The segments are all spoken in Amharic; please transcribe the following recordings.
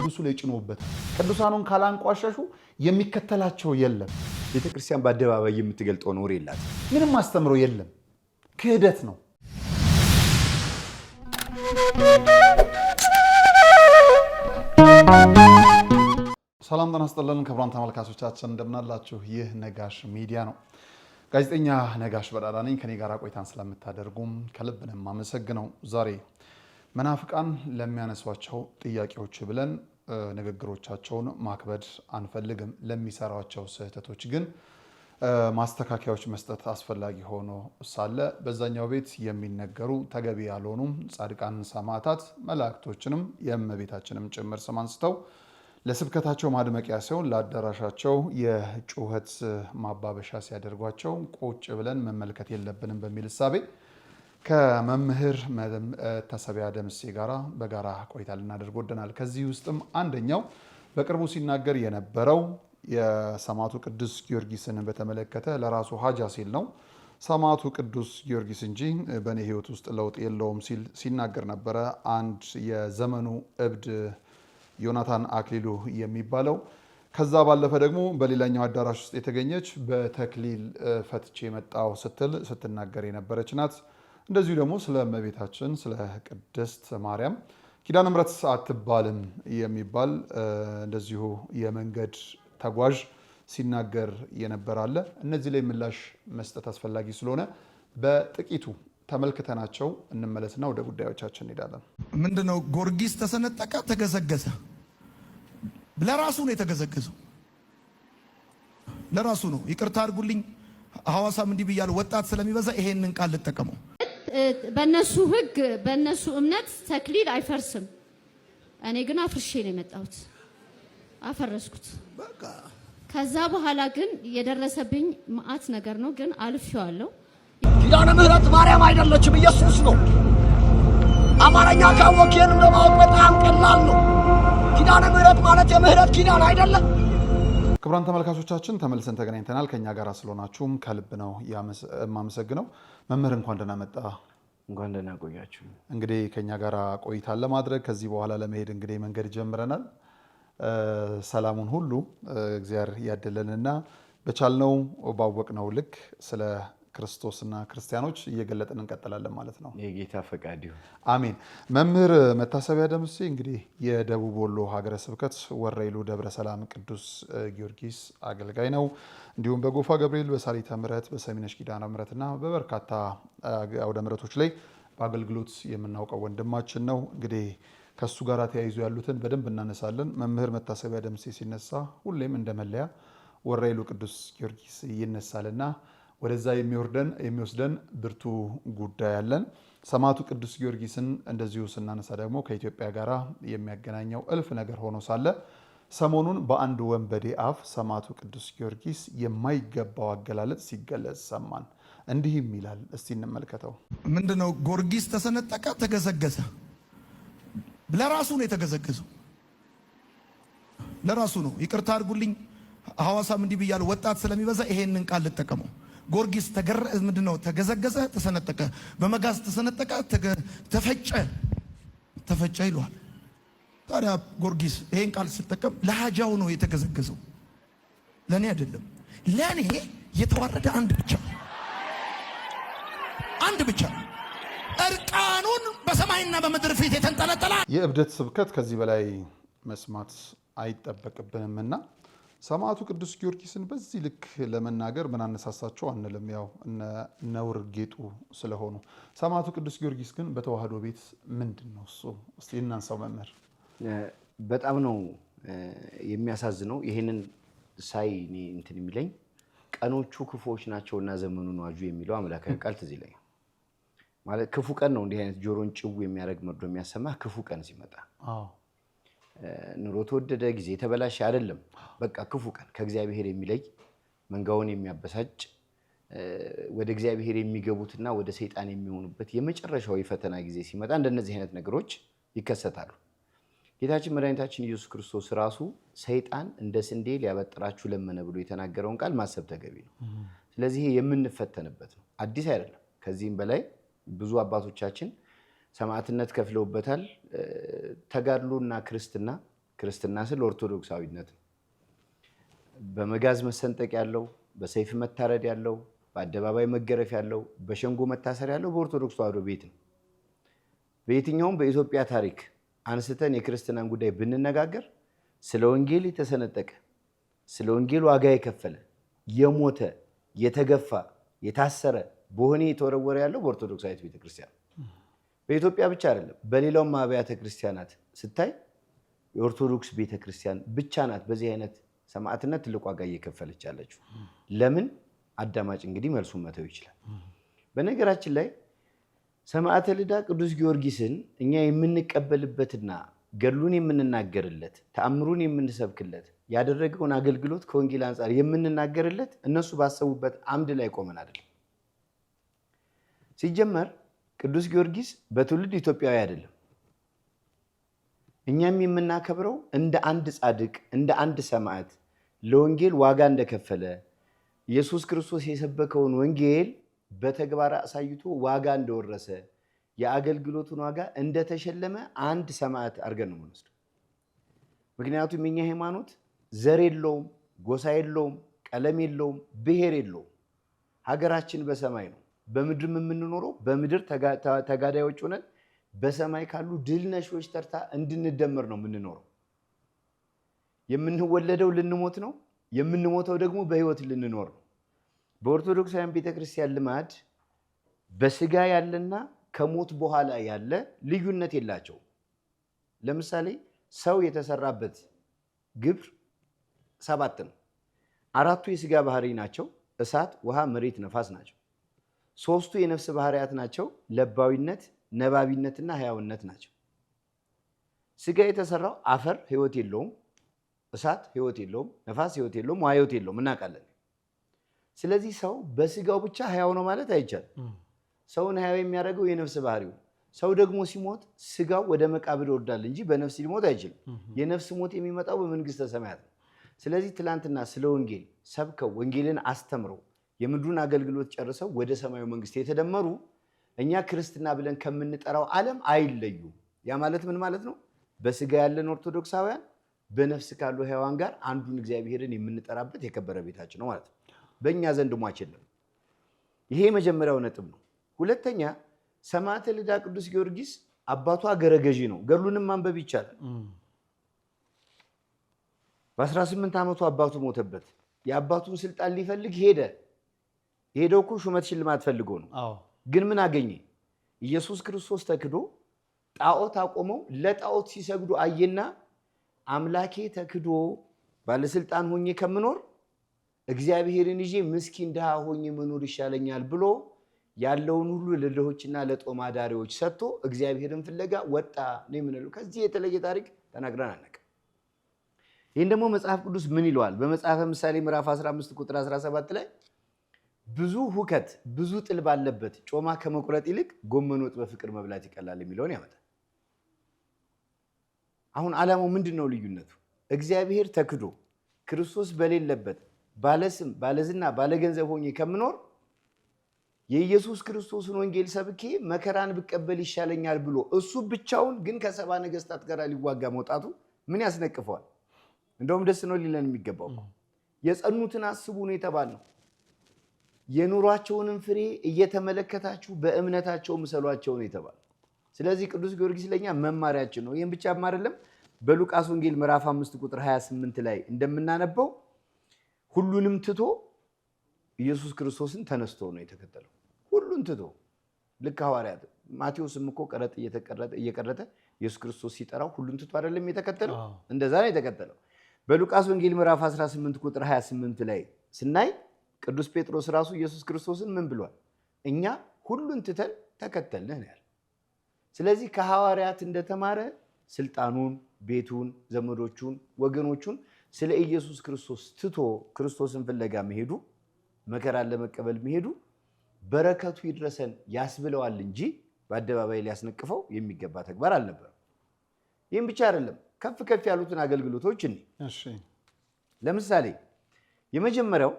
ቅዱሱ ላይ ጭኖበት ቅዱሳኑን ካላንቋሸሹ የሚከተላቸው የለም። ቤተክርስቲያን በአደባባይ የምትገልጠው ኖር የላት። ምንም አስተምሮ የለም። ክህደት ነው። ሰላም ጤና ይስጥልን ክቡራን ተመልካቾቻችን እንደምናላችሁ። ይህ ነጋሽ ሚዲያ ነው። ጋዜጠኛ ነጋሽ በዳዳ ነኝ። ከኔ ጋር ቆይታን ስለምታደርጉም ከልብ ነው የማመሰግነው። ዛሬ መናፍቃን ለሚያነሷቸው ጥያቄዎች ብለን ንግግሮቻቸውን ማክበድ አንፈልግም። ለሚሰራቸው ስህተቶች ግን ማስተካከያዎች መስጠት አስፈላጊ ሆኖ ሳለ በዛኛው ቤት የሚነገሩ ተገቢ ያልሆኑ ጻድቃን፣ ሰማዕታት፣ መላእክቶችንም የእመቤታችንም ጭምር ስም አንስተው ለስብከታቸው ማድመቂያ ሲሆን ለአዳራሻቸው የጩኸት ማባበሻ ሲያደርጓቸው ቁጭ ብለን መመልከት የለብንም በሚል እሳቤ ከመምህር መታሰቢያ ደምሴ ጋራ በጋራ ቆይታ ልናደርግ ወደናል። ከዚህ ውስጥም አንደኛው በቅርቡ ሲናገር የነበረው የሰማዕቱ ቅዱስ ጊዮርጊስን በተመለከተ ለራሱ ሀጃ ሲል ነው። ሰማዕቱ ቅዱስ ጊዮርጊስ እንጂ በእኔ ሕይወት ውስጥ ለውጥ የለውም ሲል ሲናገር ነበረ። አንድ የዘመኑ እብድ ዮናታን አክሊሉ የሚባለው ከዛ ባለፈ ደግሞ በሌላኛው አዳራሽ ውስጥ የተገኘች በተክሊል ፈትቼ መጣው ስትል ስትናገር የነበረች ናት። እንደዚሁ ደግሞ ስለ እመቤታችን ስለ ቅድስት ማርያም ኪዳነ ምሕረት አትባልም የሚባል እንደዚሁ የመንገድ ተጓዥ ሲናገር የነበራለ። እነዚህ ላይ ምላሽ መስጠት አስፈላጊ ስለሆነ በጥቂቱ ተመልክተናቸው እንመለስና ወደ ጉዳዮቻችን እንሄዳለን። ምንድነው? ጊዮርጊስ ተሰነጠቀ፣ ተገዘገዘ። ለራሱ ነው የተገዘገዘው፣ ለራሱ ነው። ይቅርታ አድርጉልኝ፣ ሐዋሳም እንዲህ ብያለሁ። ወጣት ስለሚበዛ ይሄንን ቃል ልጠቀመው። በእነሱ ሕግ በእነሱ እምነት ተክሊል አይፈርስም። እኔ ግን አፍርሼ ነው የመጣሁት፣ አፈረስኩት። ከዛ በኋላ ግን የደረሰብኝ መዓት ነገር ነው፣ ግን አልፌዋለሁ። ኪዳነ ምሕረት ማርያም አይደለችም፣ ኢየሱስ ነው። አማርኛ ካወቅን ለማወቅ በጣም ቀላል ነው። ኪዳነ ምሕረት ማለት የምህረት ኪዳን አይደለም። ክቡራን ተመልካቾቻችን ተመልሰን ተገናኝተናል። ከኛ ጋር ስለሆናችሁም ከልብ ነው የማመሰግነው። መምህር እንኳን ደህና መጣ። እንኳን ደህና ቆያችሁ። እንግዲህ ከኛ ጋር ቆይታ ለማድረግ ከዚህ በኋላ ለመሄድ እንግዲህ መንገድ ጀምረናል። ሰላሙን ሁሉ እግዚአብሔር ያደለንና በቻልነው ባወቅነው ልክ ስለ ክርስቶስና ክርስቲያኖች እየገለጥን እንቀጥላለን ማለት ነው። የጌታ ፈቃድ ይሁን። አሜን። መምህር መታሰቢያ ደምሴ እንግዲህ የደቡብ ወሎ ሀገረ ስብከት ወረኢሉ ደብረ ሰላም ቅዱስ ጊዮርጊስ አገልጋይ ነው። እንዲሁም በጎፋ ገብርኤል፣ በሳሊተ ምሕረት፣ በሰሚነሽ ኪዳነ ምሕረትና በበርካታ አውደ ምሕረቶች ላይ በአገልግሎት የምናውቀው ወንድማችን ነው። እንግዲህ ከሱ ጋር ተያይዞ ያሉትን በደንብ እናነሳለን። መምህር መታሰቢያ ደምሴ ሲነሳ ሁሌም እንደመለያ ወረኢሉ ቅዱስ ጊዮርጊስ ይነሳልና ወደዛ የሚወስደን ብርቱ ጉዳይ አለን። ሰማዕቱ ቅዱስ ጊዮርጊስን እንደዚሁ ስናነሳ ደግሞ ከኢትዮጵያ ጋር የሚያገናኘው እልፍ ነገር ሆኖ ሳለ ሰሞኑን በአንድ ወንበዴ አፍ ሰማዕቱ ቅዱስ ጊዮርጊስ የማይገባው አገላለጽ ሲገለጽ ሰማን። እንዲህም ይላል። እስቲ እንመልከተው። ምንድነው? ጊዮርጊስ ተሰነጠቀ፣ ተገዘገዘ። ለራሱ ነው የተገዘገዘው፣ ለራሱ ነው። ይቅርታ አድርጉልኝ፣ ሐዋሳም እንዲህ ብያለሁ። ወጣት ስለሚበዛ ይሄንን ቃል ልጠቀመው። ጊዮርጊስ ምንድነው? ተገዘገዘ፣ ተሰነጠቀ፣ በመጋዝ ተሰነጠቀ፣ ተፈጨ ይለዋል። ታዲያ ጊዮርጊስ ይሄን ቃል ስጠቀም ለሃጃው ነው የተገዘገዘው፣ ለኔ አይደለም። ለኔ የተዋረደ አንድ ብቻ እርቃኑን በሰማይና በምድር ፊት የተንጠለጠለ የእብደት ስብከት ከዚህ በላይ መስማት አይጠበቅብንምና ሰማዕቱ ቅዱስ ጊዮርጊስን በዚህ ልክ ለመናገር ምን አነሳሳቸው አንልም። ያው ነውር ጌጡ ስለሆኑ ሰማዕቱ ቅዱስ ጊዮርጊስ ግን በተዋህዶ ቤት ምንድነው እሱ? እስቲ እናንሳው መምህር። በጣም ነው የሚያሳዝነው። ይሄንን ሳይ እኔ እንትን የሚለኝ ቀኖቹ ክፉዎች ናቸውና ዘመኑን ዋጁ የሚለው አምላካዊ ቃል ትዝ ይለኛል። ማለት ክፉ ቀን ነው እንዲህ አይነት ጆሮን ጭው የሚያደርግ መርዶ የሚያሰማ ክፉ ቀን ሲመጣ። ኑሮ ተወደደ፣ ጊዜ ተበላሽ አይደለም። በቃ ክፉ ቀን ከእግዚአብሔር የሚለይ መንጋውን የሚያበሳጭ ወደ እግዚአብሔር የሚገቡትና ወደ ሰይጣን የሚሆኑበት የመጨረሻው የፈተና ጊዜ ሲመጣ እንደነዚህ አይነት ነገሮች ይከሰታሉ። ጌታችን መድኃኒታችን ኢየሱስ ክርስቶስ ራሱ ሰይጣን እንደ ስንዴ ሊያበጥራችሁ ለመነ ብሎ የተናገረውን ቃል ማሰብ ተገቢ ነው። ስለዚህ የምንፈተንበት ነው፣ አዲስ አይደለም። ከዚህም በላይ ብዙ አባቶቻችን ሰማዕትነት ከፍለውበታል። ተጋድሎና ክርስትና ክርስትና ስል ኦርቶዶክሳዊነት ነው። በመጋዝ መሰንጠቅ ያለው፣ በሰይፍ መታረድ ያለው፣ በአደባባይ መገረፍ ያለው፣ በሸንጎ መታሰር ያለው በኦርቶዶክስ ተዋሕዶ ቤት ነው። በየትኛውም በኢትዮጵያ ታሪክ አንስተን የክርስትናን ጉዳይ ብንነጋገር ስለ ወንጌል የተሰነጠቀ፣ ስለ ወንጌል ዋጋ የከፈለ፣ የሞተ፣ የተገፋ፣ የታሰረ፣ በሆነ የተወረወረ ያለው በኦርቶዶክሳዊት ቤተክርስቲያን። በኢትዮጵያ ብቻ አይደለም፣ በሌላውም አብያተ ክርስቲያናት ስታይ የኦርቶዶክስ ቤተክርስቲያን ብቻ ናት በዚህ አይነት ሰማዕትነት ትልቅ ዋጋ እየከፈለች ያለችው። ለምን? አዳማጭ እንግዲህ መልሱን መተው ይችላል። በነገራችን ላይ ሰማዕተ ልዳ ቅዱስ ጊዮርጊስን እኛ የምንቀበልበትና ገድሉን የምንናገርለት፣ ተአምሩን የምንሰብክለት፣ ያደረገውን አገልግሎት ከወንጌል አንጻር የምንናገርለት እነሱ ባሰቡበት አምድ ላይ ቆመን አይደለም። ሲጀመር ቅዱስ ጊዮርጊስ በትውልድ ኢትዮጵያዊ አይደለም። እኛም የምናከብረው እንደ አንድ ጻድቅ፣ እንደ አንድ ሰማዕት ለወንጌል ዋጋ እንደከፈለ ኢየሱስ ክርስቶስ የሰበከውን ወንጌል በተግባር አሳይቶ ዋጋ እንደወረሰ የአገልግሎቱን ዋጋ እንደተሸለመ አንድ ሰማዕት አድርገን ነው የምንወስደው። ምክንያቱም የኛ ሃይማኖት ዘር የለውም፣ ጎሳ የለውም፣ ቀለም የለውም፣ ብሔር የለውም። ሀገራችን በሰማይ ነው። በምድርም የምንኖረው በምድር ተጋዳዮች ሆነን በሰማይ ካሉ ድል ነሾች ተርታ እንድንደመር ነው የምንኖረው። የምንወለደው ልንሞት ነው፣ የምንሞተው ደግሞ በህይወት ልንኖር ነው። በኦርቶዶክሳውያን ቤተክርስቲያን ልማድ በስጋ ያለና ከሞት በኋላ ያለ ልዩነት የላቸው። ለምሳሌ ሰው የተሰራበት ግብር 7 ነው። 4ቱ የስጋ ባህሪ ናቸው፣ እሳት፣ ውሃ፣ መሬት፣ ነፋስ ናቸው። 3ቱ የነፍስ ባህሪያት ናቸው፣ ለባዊነት፣ ነባቢነትና ህያውነት ናቸው። ስጋ የተሰራው አፈር ህይወት የለውም፣ እሳት ህይወት የለውም፣ ነፋስ ህይወት የለውም፣ ውሃ ህይወት የለውም እናውቃለን። ስለዚህ ሰው በስጋው ብቻ ህያው ነው ማለት አይቻልም። ሰውን ህያው የሚያደርገው የነፍስ ባህሪው። ሰው ደግሞ ሲሞት ስጋው ወደ መቃብር ይወርዳል እንጂ በነፍስ ሊሞት አይችልም። የነፍስ ሞት የሚመጣው በመንግስተ ሰማያት ነው። ስለዚህ ትላንትና ስለ ወንጌል ሰብከው ወንጌልን አስተምረው የምድሩን አገልግሎት ጨርሰው ወደ ሰማዩ መንግስት የተደመሩ እኛ ክርስትና ብለን ከምንጠራው ዓለም አይለዩም። ያ ማለት ምን ማለት ነው? በስጋ ያለን ኦርቶዶክሳውያን በነፍስ ካሉ ህያዋን ጋር አንዱን እግዚአብሔርን የምንጠራበት የከበረ ቤታችን ነው ማለት ነው። በእኛ ዘንድ ሟች የለም። ይሄ የመጀመሪያው ነጥብ ነው። ሁለተኛ ሰማዕተ ልዳ ቅዱስ ጊዮርጊስ አባቱ አገረ ገዢ ነው። ገድሉንም ማንበብ ይቻላል። በ18 ዓመቱ አባቱ ሞተበት። የአባቱን ስልጣን ሊፈልግ ሄደ። የሄደው እኮ ሹመት ሽልማት ፈልጎ ነው። ግን ምን አገኘ? ኢየሱስ ክርስቶስ ተክዶ ጣዖት አቆመው። ለጣዖት ሲሰግዱ አየና አምላኬ ተክዶ ባለስልጣን ሆኜ ከምኖር እግዚአብሔርን ይዤ ምስኪን ድሃ ሆኜ መኖር ይሻለኛል ብሎ ያለውን ሁሉ ለድሆችና ለጦም አዳሪዎች ሰጥቶ እግዚአብሔርን ፍለጋ ወጣ ነው የምንለው። ከዚህ የተለየ ታሪክ ተናግረን አናውቅም። ይህን ደግሞ መጽሐፍ ቅዱስ ምን ይለዋል? በመጽሐፈ ምሳሌ ምዕራፍ 15 ቁጥር 17 ላይ ብዙ ሁከት ብዙ ጥል ባለበት ጮማ ከመቁረጥ ይልቅ ጎመን ወጥ በፍቅር መብላት ይቀላል የሚለውን ያመጣል። አሁን ዓላማው ምንድን ነው? ልዩነቱ እግዚአብሔር ተክዶ ክርስቶስ በሌለበት ባለስም ባለዝና ባለገንዘብ ሆኜ ከምኖር የኢየሱስ ክርስቶስን ወንጌል ሰብኬ መከራን ብቀበል ይሻለኛል ብሎ እሱ ብቻውን ግን ከሰባ ነገስታት ጋር ሊዋጋ መውጣቱ ምን ያስነቅፈዋል? እንደውም ደስ ነው ሊለን የሚገባው። የጸኑትን አስቡ ነው የተባልነው። የኑሯቸውንም ፍሬ እየተመለከታችሁ በእምነታቸው ምሰሏቸው ነው የተባለው። ስለዚህ ቅዱስ ጊዮርጊስ ለኛ መማሪያችን ነው። ይህም ብቻም አይደለም። በሉቃስ ወንጌል ምዕራፍ 5 ቁጥር 28 ላይ እንደምናነበው ሁሉንም ትቶ ኢየሱስ ክርስቶስን ተነስቶ ነው የተከተለው። ሁሉን ትቶ ልክ ሐዋርያት ማቴዎስም እኮ ቀረጥ እየቀረጠ ኢየሱስ ክርስቶስ ሲጠራው ሁሉን ትቶ አይደለም የተከተለው? እንደዛ ነው የተከተለው። በሉቃስ ወንጌል ምዕራፍ 18 ቁጥር 28 ላይ ስናይ ቅዱስ ጴጥሮስ ራሱ ኢየሱስ ክርስቶስን ምን ብሏል? እኛ ሁሉን ትተን ተከተልንህ ነው ያለው። ስለዚህ ከሐዋርያት እንደተማረ ስልጣኑን፣ ቤቱን፣ ዘመዶቹን፣ ወገኖቹን ስለ ኢየሱስ ክርስቶስ ትቶ ክርስቶስን ፍለጋ መሄዱ፣ መከራን ለመቀበል መሄዱ በረከቱ ይድረሰን ያስብለዋል እንጂ በአደባባይ ሊያስነቅፈው የሚገባ ተግባር አልነበረም። ይህም ብቻ አይደለም። ከፍ ከፍ ያሉትን አገልግሎቶች እኔ ለምሳሌ የመጀመሪያው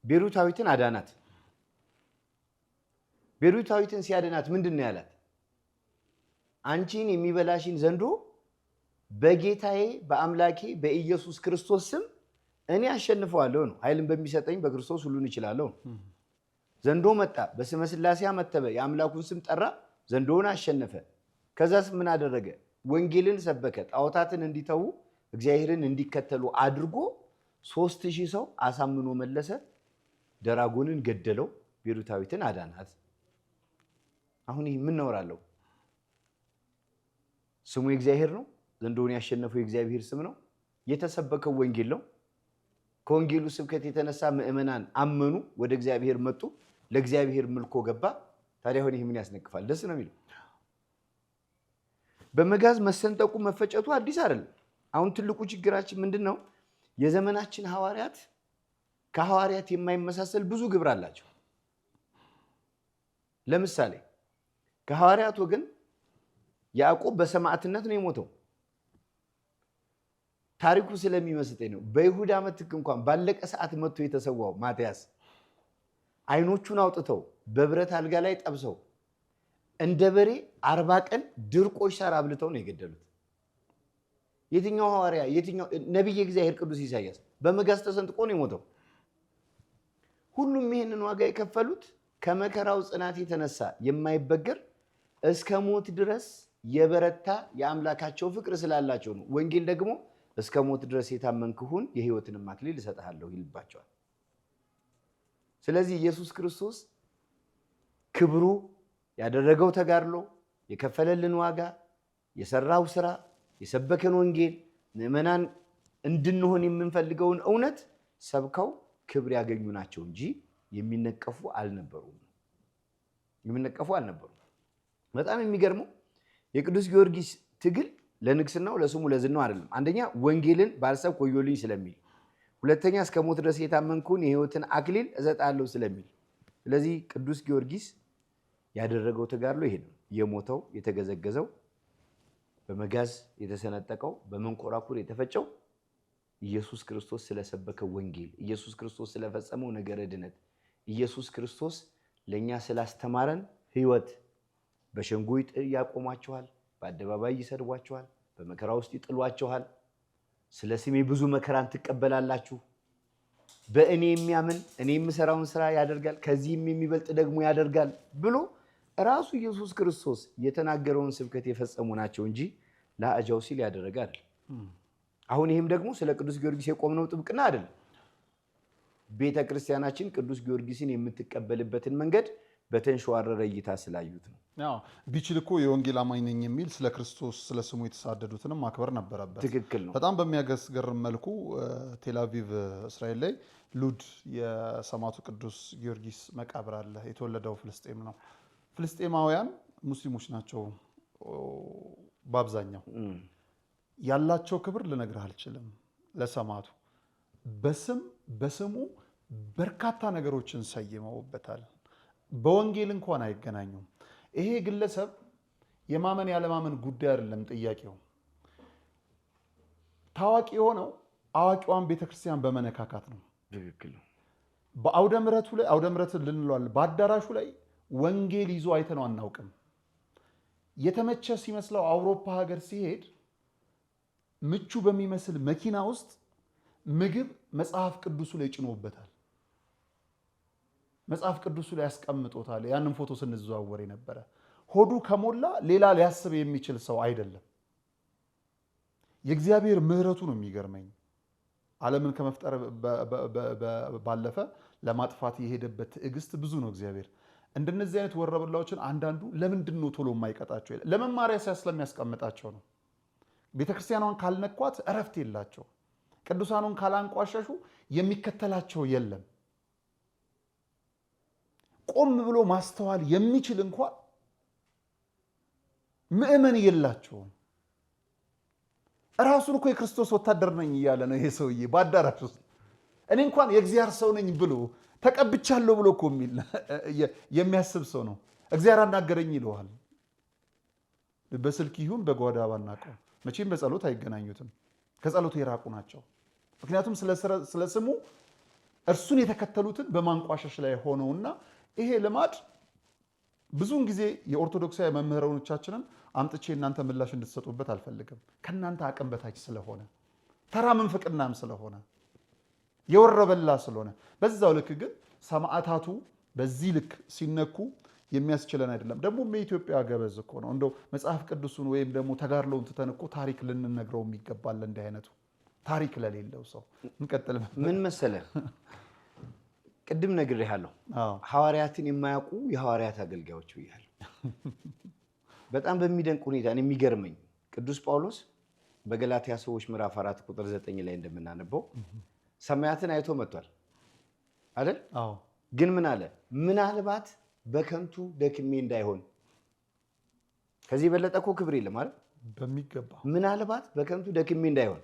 ቤሩታዊትን አዳናት። ቤሩታዊትን ሲያድናት ምንድን ነው ያላት? አንቺን የሚበላሽን ዘንዶ በጌታዬ በአምላኬ በኢየሱስ ክርስቶስ ስም እኔ አሸንፈዋለሁ ነው። ኃይልን በሚሰጠኝ በክርስቶስ ሁሉን እችላለሁ። ዘንዶ መጣ፣ በስመ ሥላሴ አመተበ፣ የአምላኩን ስም ጠራ፣ ዘንዶውን አሸነፈ። ከዛስ ምን አደረገ? ወንጌልን ሰበከ፣ ጣዖታትን እንዲተዉ እግዚአብሔርን እንዲከተሉ አድርጎ 3000 ሰው አሳምኖ መለሰ። ደራጎንን ገደለው፣ ቤሩታዊትን አዳናት። አሁን ይህ ምን ነውራለሁ? ስሙ የእግዚአብሔር ነው። ዘንዶውን ያሸነፈው የእግዚአብሔር ስም ነው። የተሰበከው ወንጌል ነው። ከወንጌሉ ስብከት የተነሳ ምእመናን አመኑ፣ ወደ እግዚአብሔር መጡ፣ ለእግዚአብሔር ምልኮ ገባ። ታዲያ አሁን ይህ ምን ያስነቅፋል? ደስ ነው የሚለው። በመጋዝ መሰንጠቁ መፈጨቱ አዲስ አይደለም። አሁን ትልቁ ችግራችን ምንድነው? የዘመናችን ሐዋርያት ከሐዋርያት የማይመሳሰል ብዙ ግብር አላቸው። ለምሳሌ ከሐዋርያት ወገን ያዕቆብ በሰማዕትነት ነው የሞተው። ታሪኩ ስለሚመስጠኝ ነው። በይሁዳ ምትክ እንኳን ባለቀ ሰዓት መጥቶ የተሰዋው ማትያስ አይኖቹን አውጥተው በብረት አልጋ ላይ ጠብሰው እንደ በሬ 40 ቀን ድርቆሽ ሳር አብልተው ነው የገደሉት። የትኛው ሐዋርያ የትኛው ነብይ እግዚአብሔር ቅዱስ ኢሳይያስ በመጋዝ ተሰንጥቆ ነው የሞተው? ሁሉም ይሄንን ዋጋ የከፈሉት ከመከራው ጽናት የተነሳ የማይበገር እስከ ሞት ድረስ የበረታ የአምላካቸው ፍቅር ስላላቸው ነው። ወንጌል ደግሞ እስከ ሞት ድረስ የታመንክ ሁን የሕይወትንም አክሊል እሰጥሃለሁ ይልባቸዋል። ስለዚህ ኢየሱስ ክርስቶስ ክብሩ ያደረገው ተጋድሎ፣ የከፈለልን ዋጋ፣ የሰራው ስራ፣ የሰበከን ወንጌል ምእመናን እንድንሆን የምንፈልገውን እውነት ሰብከው ክብር ያገኙ ናቸው እንጂ የሚነቀፉ አልነበሩም። በጣም የሚገርመው የቅዱስ ጊዮርጊስ ትግል ለንግስናው ለስሙ ለዝናው አይደለም። አንደኛ ወንጌልን ባልሰብክ ወዮልኝ ስለሚል፣ ሁለተኛ እስከ ሞት ድረስ የታመንኩን የሕይወትን አክሊል እሰጣለሁ ስለሚል። ስለዚህ ቅዱስ ጊዮርጊስ ያደረገው ተጋድሎ ይሄ ነው። የሞተው የተገዘገዘው፣ በመጋዝ የተሰነጠቀው፣ በመንኮራኩር የተፈጨው ኢየሱስ ክርስቶስ ስለሰበከው ወንጌል፣ ኢየሱስ ክርስቶስ ስለፈጸመው ነገረ ድነት፣ ኢየሱስ ክርስቶስ ለኛ ስላስተማረን ሕይወት። በሸንጎ ያቆሟቸዋል፣ በአደባባይ ይሰድቧቸዋል፣ በመከራ ውስጥ ይጥሏቸዋል። ስለ ስሜ ብዙ መከራን ትቀበላላችሁ፣ በእኔ የሚያምን እኔ የምሰራውን ስራ ያደርጋል፣ ከዚህም የሚበልጥ ደግሞ ያደርጋል ብሎ ራሱ ኢየሱስ ክርስቶስ የተናገረውን ስብከት የፈጸሙ ናቸው እንጂ ለአጃው ሲል ያደረገ አይደለም። አሁን ይህም ደግሞ ስለ ቅዱስ ጊዮርጊስ የቆምነው ጥብቅና አይደለም። ቤተ ክርስቲያናችን ቅዱስ ጊዮርጊስን የምትቀበልበትን መንገድ በተንሸዋረረ እይታ ስላዩት ነው። ቢችል እኮ የወንጌል አማኝ ነኝ የሚል ስለ ክርስቶስ ስለ ስሙ የተሳደዱትንም ማክበር ነበረበት። ትክክል ነው። በጣም በሚያስገርም መልኩ ቴልአቪቭ እስራኤል ላይ ሉድ የሰማዕቱ ቅዱስ ጊዮርጊስ መቃብር አለ። የተወለደው ፍልስጤም ነው። ፍልስጤማውያን ሙስሊሞች ናቸው በአብዛኛው። ያላቸው ክብር ልነግርህ አልችልም። ለሰማዕቱ በስሙ በርካታ ነገሮችን ሰይመውበታል። በወንጌል እንኳን አይገናኙም። ይሄ ግለሰብ የማመን ያለማመን ጉዳይ አይደለም ጥያቄው። ታዋቂ የሆነው አዋቂዋን ቤተክርስቲያን በመነካካት ነው። ትክክል ነው። በአውደ ምሕረቱ ላይ አውደ ምሕረት ልንለዋለን። በአዳራሹ ላይ ወንጌል ይዞ አይተነው አናውቅም። የተመቸ ሲመስለው አውሮፓ ሀገር ሲሄድ ምቹ በሚመስል መኪና ውስጥ ምግብ መጽሐፍ ቅዱሱ ላይ ጭኖበታል። መጽሐፍ ቅዱሱ ላይ ያስቀምጦታል። ያንን ፎቶ ስንዘዋወር የነበረ ሆዱ ከሞላ ሌላ ሊያስብ የሚችል ሰው አይደለም። የእግዚአብሔር ምሕረቱ ነው የሚገርመኝ። ዓለምን ከመፍጠር ባለፈ ለማጥፋት የሄደበት ትዕግስት ብዙ ነው እግዚአብሔር። እንደነዚህ አይነት ወረበላዎችን አንዳንዱ ለምንድን ነው ቶሎ የማይቀጣቸው? ለመማሪያ ስለሚያስቀምጣቸው ነው። ቤተክርስቲያኗን ካልነኳት እረፍት የላቸው። ቅዱሳኑን ካላንቋሸሹ የሚከተላቸው የለም። ቆም ብሎ ማስተዋል የሚችል እንኳን ምእመን የላቸውም። እራሱን እኮ የክርስቶስ ወታደር ነኝ እያለ ነው ይሄ ሰውዬ በአዳራሽ ውስጥ። እኔ እንኳን የእግዚአብሔር ሰው ነኝ ብሎ ተቀብቻለሁ ብሎ እኮ የሚያስብ ሰው ነው። እግዚአብሔር አናገረኝ ይለዋል። በስልክ ይሁን በጓዳ ባናውቀው፣ መቼም በጸሎት አይገናኙትም። ከጸሎቱ የራቁ ናቸው። ምክንያቱም ስለ ስሙ እርሱን የተከተሉትን በማንቋሸሽ ላይ ሆነውና ይሄ ልማድ ብዙውን ጊዜ የኦርቶዶክሳዊ መምህራኖቻችንን አምጥቼ እናንተ ምላሽ እንድትሰጡበት አልፈልግም። ከናንተ አቅም በታች ስለሆነ ተራ ምንፍቅናም ስለሆነ የወረበላ ስለሆነ በዛው ልክ ግን ሰማዕታቱ በዚህ ልክ ሲነኩ የሚያስችለን አይደለም። ደግሞ የኢትዮጵያ ገበዝ እኮ ነው። እንደው መጽሐፍ ቅዱሱን ወይም ደግሞ ተጋድሎውን ትተን እኮ ታሪክ ልንነግረው የሚገባል። እንዲህ አይነቱ ታሪክ ለሌለው ሰው እንቀጥል። ምን መሰለህ ቅድም ነግሬሃለሁ፣ ሐዋርያትን የማያውቁ የሐዋርያት አገልጋዮች ብያለሁ። በጣም በሚደንቅ ሁኔታ የሚገርመኝ ቅዱስ ጳውሎስ በገላትያ ሰዎች ምዕራፍ 4 ቁጥር 9 ላይ እንደምናነበው ሰማያትን አይቶ መጥቷል አይደል? አዎ። ግን ምን አለ? ምናልባት በከንቱ ደክሜ እንዳይሆን። ከዚህ በለጠ እኮ ክብር የለም አይደል? በሚገባ ምናልባት በከንቱ ደክሜ እንዳይሆን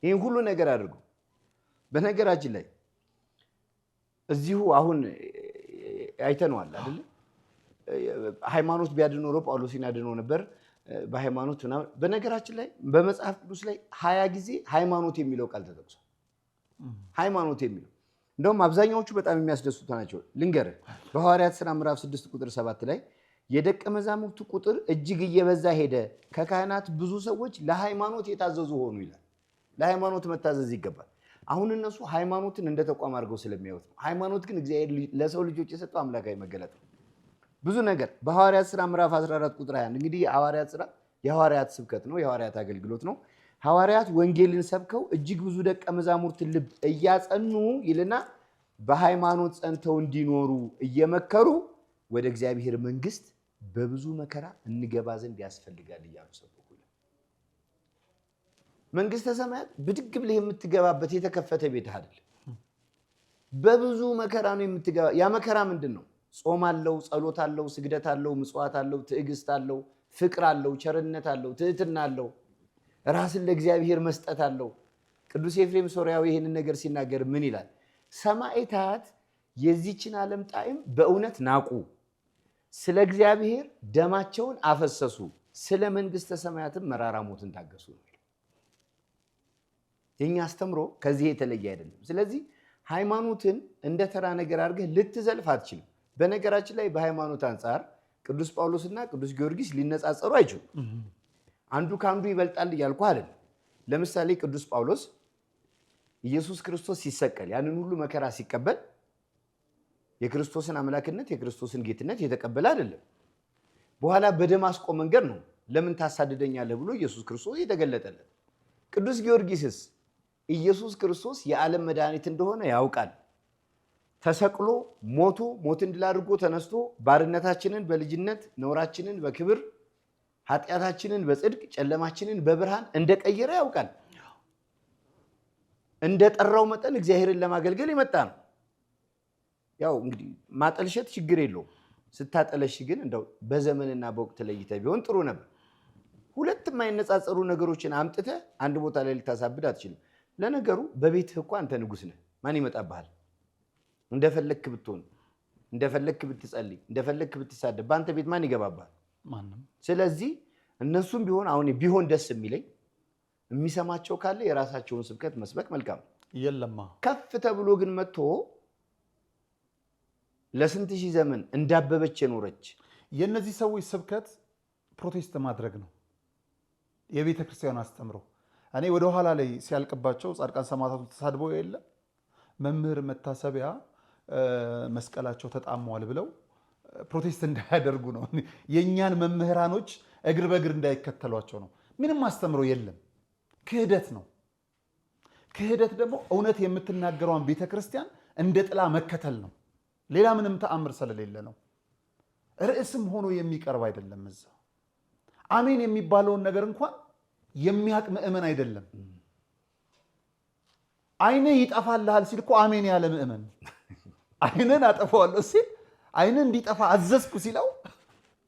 ይህን ሁሉ ነገር አድርጎ። በነገራችን ላይ እዚሁ አሁን አይተነዋል አይደል? ሃይማኖት ቢያድን ኖሮ ጳውሎስን ያድነው ነበር። በሃይማኖት ምናምን። በነገራችን ላይ በመጽሐፍ ቅዱስ ላይ 20 ጊዜ ሃይማኖት የሚለው ቃል ተጠቅሷል። ሃይማኖት የሚለው እንደውም አብዛኛዎቹ በጣም የሚያስደስቱ ናቸው። ልንገርህ፣ በሐዋርያት ሥራ ምዕራፍ 6 ቁጥር 7 ላይ የደቀ መዛሙርቱ ቁጥር እጅግ እየበዛ ሄደ፣ ከካህናት ብዙ ሰዎች ለሃይማኖት የታዘዙ ሆኑ ይላል። ለሃይማኖት መታዘዝ ይገባል። አሁን እነሱ ሃይማኖትን እንደ ተቋም አድርገው ስለሚያዩት ነው። ሃይማኖት ግን እግዚአብሔር ለሰው ልጆች የሰጠው አምላካዊ መገለጥ ነው። ብዙ ነገር በሐዋርያት ሥራ ምዕራፍ 14 ቁጥር 21 እንግዲህ የሐዋርያት ሥራ የሐዋርያት ስብከት ነው፣ የሐዋርያት አገልግሎት ነው። ሐዋርያት ወንጌልን ሰብከው እጅግ ብዙ ደቀ መዛሙርትን ልብ እያጸኑ ይልና በሃይማኖት ጸንተው እንዲኖሩ እየመከሩ ወደ እግዚአብሔር መንግሥት በብዙ መከራ እንገባ ዘንድ ያስፈልጋል እያሉ ሰበኩ። መንግሥተ ሰማያት ብድግ ብለህ የምትገባበት የተከፈተ ቤት አይደለም። በብዙ መከራ ነው የምትገባ። ያ መከራ ምንድን ነው? ጾም አለው፣ ጸሎት አለው፣ ስግደት አለው፣ ምጽዋት አለው፣ ትዕግስት አለው፣ ፍቅር አለው፣ ቸርነት አለው፣ ትህትና አለው፣ ራስን ለእግዚአብሔር መስጠት አለው። ቅዱስ ኤፍሬም ሶርያዊ ይህንን ነገር ሲናገር ምን ይላል? ሰማዕታት የዚችን ዓለም ጣዕም በእውነት ናቁ፣ ስለ እግዚአብሔር ደማቸውን አፈሰሱ፣ ስለ መንግሥተ ሰማያትም መራራ ሞትን ታገሱ። የኛ አስተምሮ ከዚህ የተለየ አይደለም። ስለዚህ ሃይማኖትን እንደ ተራ ነገር አድርገህ ልትዘልፍ አትችልም። በነገራችን ላይ በሃይማኖት አንጻር ቅዱስ ጳውሎስና ቅዱስ ጊዮርጊስ ሊነጻጸሩ አይችሉም። አንዱ ከአንዱ ይበልጣል እያልኩ አይደል። ለምሳሌ ቅዱስ ጳውሎስ ኢየሱስ ክርስቶስ ሲሰቀል ያንን ሁሉ መከራ ሲቀበል የክርስቶስን አምላክነት የክርስቶስን ጌትነት የተቀበለ አይደለም። በኋላ በደማስቆ መንገድ ነው ለምን ታሳድደኛለህ ብሎ ኢየሱስ ክርስቶስ የተገለጠለት። ቅዱስ ጊዮርጊስስ ኢየሱስ ክርስቶስ የዓለም መድኃኒት እንደሆነ ያውቃል። ተሰቅሎ ሞቶ ሞትን ድል አድርጎ ተነስቶ ባርነታችንን በልጅነት ነውራችንን በክብር ኃጢአታችንን በጽድቅ ጨለማችንን በብርሃን እንደቀየረ ያውቃል። እንደጠራው መጠን እግዚአብሔርን ለማገልገል የመጣ ነው። ያው እንግዲህ ማጠልሸት ችግር የለውም። ስታጠለሽ ግን እንደው በዘመንና በወቅት ለይተህ ቢሆን ጥሩ ነበር። ሁለት የማይነጻጸሩ ነገሮችን አምጥተህ አንድ ቦታ ላይ ልታሳብድ አትችልም። ለነገሩ በቤትህ እኮ አንተ ንጉሥ ነህ። ማን ይመጣብሃል? እንደፈለክ ብትሆን፣ እንደፈለክ ብትጸልይ፣ እንደፈለክ ብትሳደብ በአንተ ቤት ማን ይገባብሃል? ማንም። ስለዚህ እነሱም ቢሆን አሁን ቢሆን ደስ የሚለኝ የሚሰማቸው ካለ የራሳቸውን ስብከት መስበክ መልካም የለማ። ከፍ ተብሎ ግን መጥቶ ለስንት ሺህ ዘመን እንዳበበች የኖረች የእነዚህ ሰዎች ስብከት ፕሮቴስት ማድረግ ነው የቤተ ክርስቲያን አስተምሮ። እኔ ወደ ኋላ ላይ ሲያልቅባቸው ጻድቃን ሰማዕታቱ ተሳድበው የለ መምህር መታሰቢያ መስቀላቸው ተጣመዋል ብለው ፕሮቴስት እንዳያደርጉ ነው። የእኛን መምህራኖች እግር በእግር እንዳይከተሏቸው ነው። ምንም አስተምሮ የለም። ክህደት ነው። ክህደት ደግሞ እውነት የምትናገረዋን ቤተ ክርስቲያን እንደ ጥላ መከተል ነው። ሌላ ምንም ተአምር ስለሌለ ነው። ርዕስም ሆኖ የሚቀርብ አይደለም። እዛ አሜን የሚባለውን ነገር እንኳን የሚያቅ ምእመን አይደለም። አይንህ ይጠፋልሃል ሲል እኮ አሜን ያለ ምእመን፣ አይንን አጠፋዋለሁ ሲል አይንን እንዲጠፋ አዘዝኩ ሲለው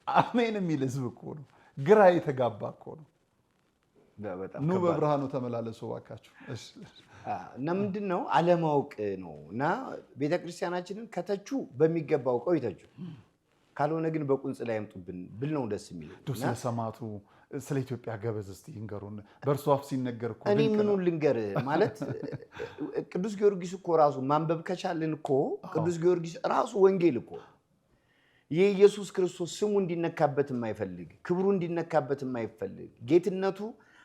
አሜን የሚል ህዝብ እኮ ነው። ግራ የተጋባ እኮ ነው። ኑ በብርሃኑ ተመላለሱ እባካችሁ። እና ምንድን ነው አለማወቅ ነው። እና ቤተክርስቲያናችንን ከተቹ በሚገባ አውቀው ይተቹ፣ ካልሆነ ግን በቁንጽ ላይ ያምጡብን ብል ነው ደስ የሚል። ስለ ሰማዕቱ ስለ ኢትዮጵያ ገበዝ እስቲ ይንገሩን። በእርሱ አፍ ሲነገር እኮ እኔ ምኑን ልንገር ማለት ቅዱስ ጊዮርጊስ እኮ ራሱ ማንበብ ከቻልን እኮ ቅዱስ ጊዮርጊስ ራሱ ወንጌል እኮ የኢየሱስ ክርስቶስ ስሙ እንዲነካበት የማይፈልግ ክብሩ እንዲነካበት የማይፈልግ ጌትነቱ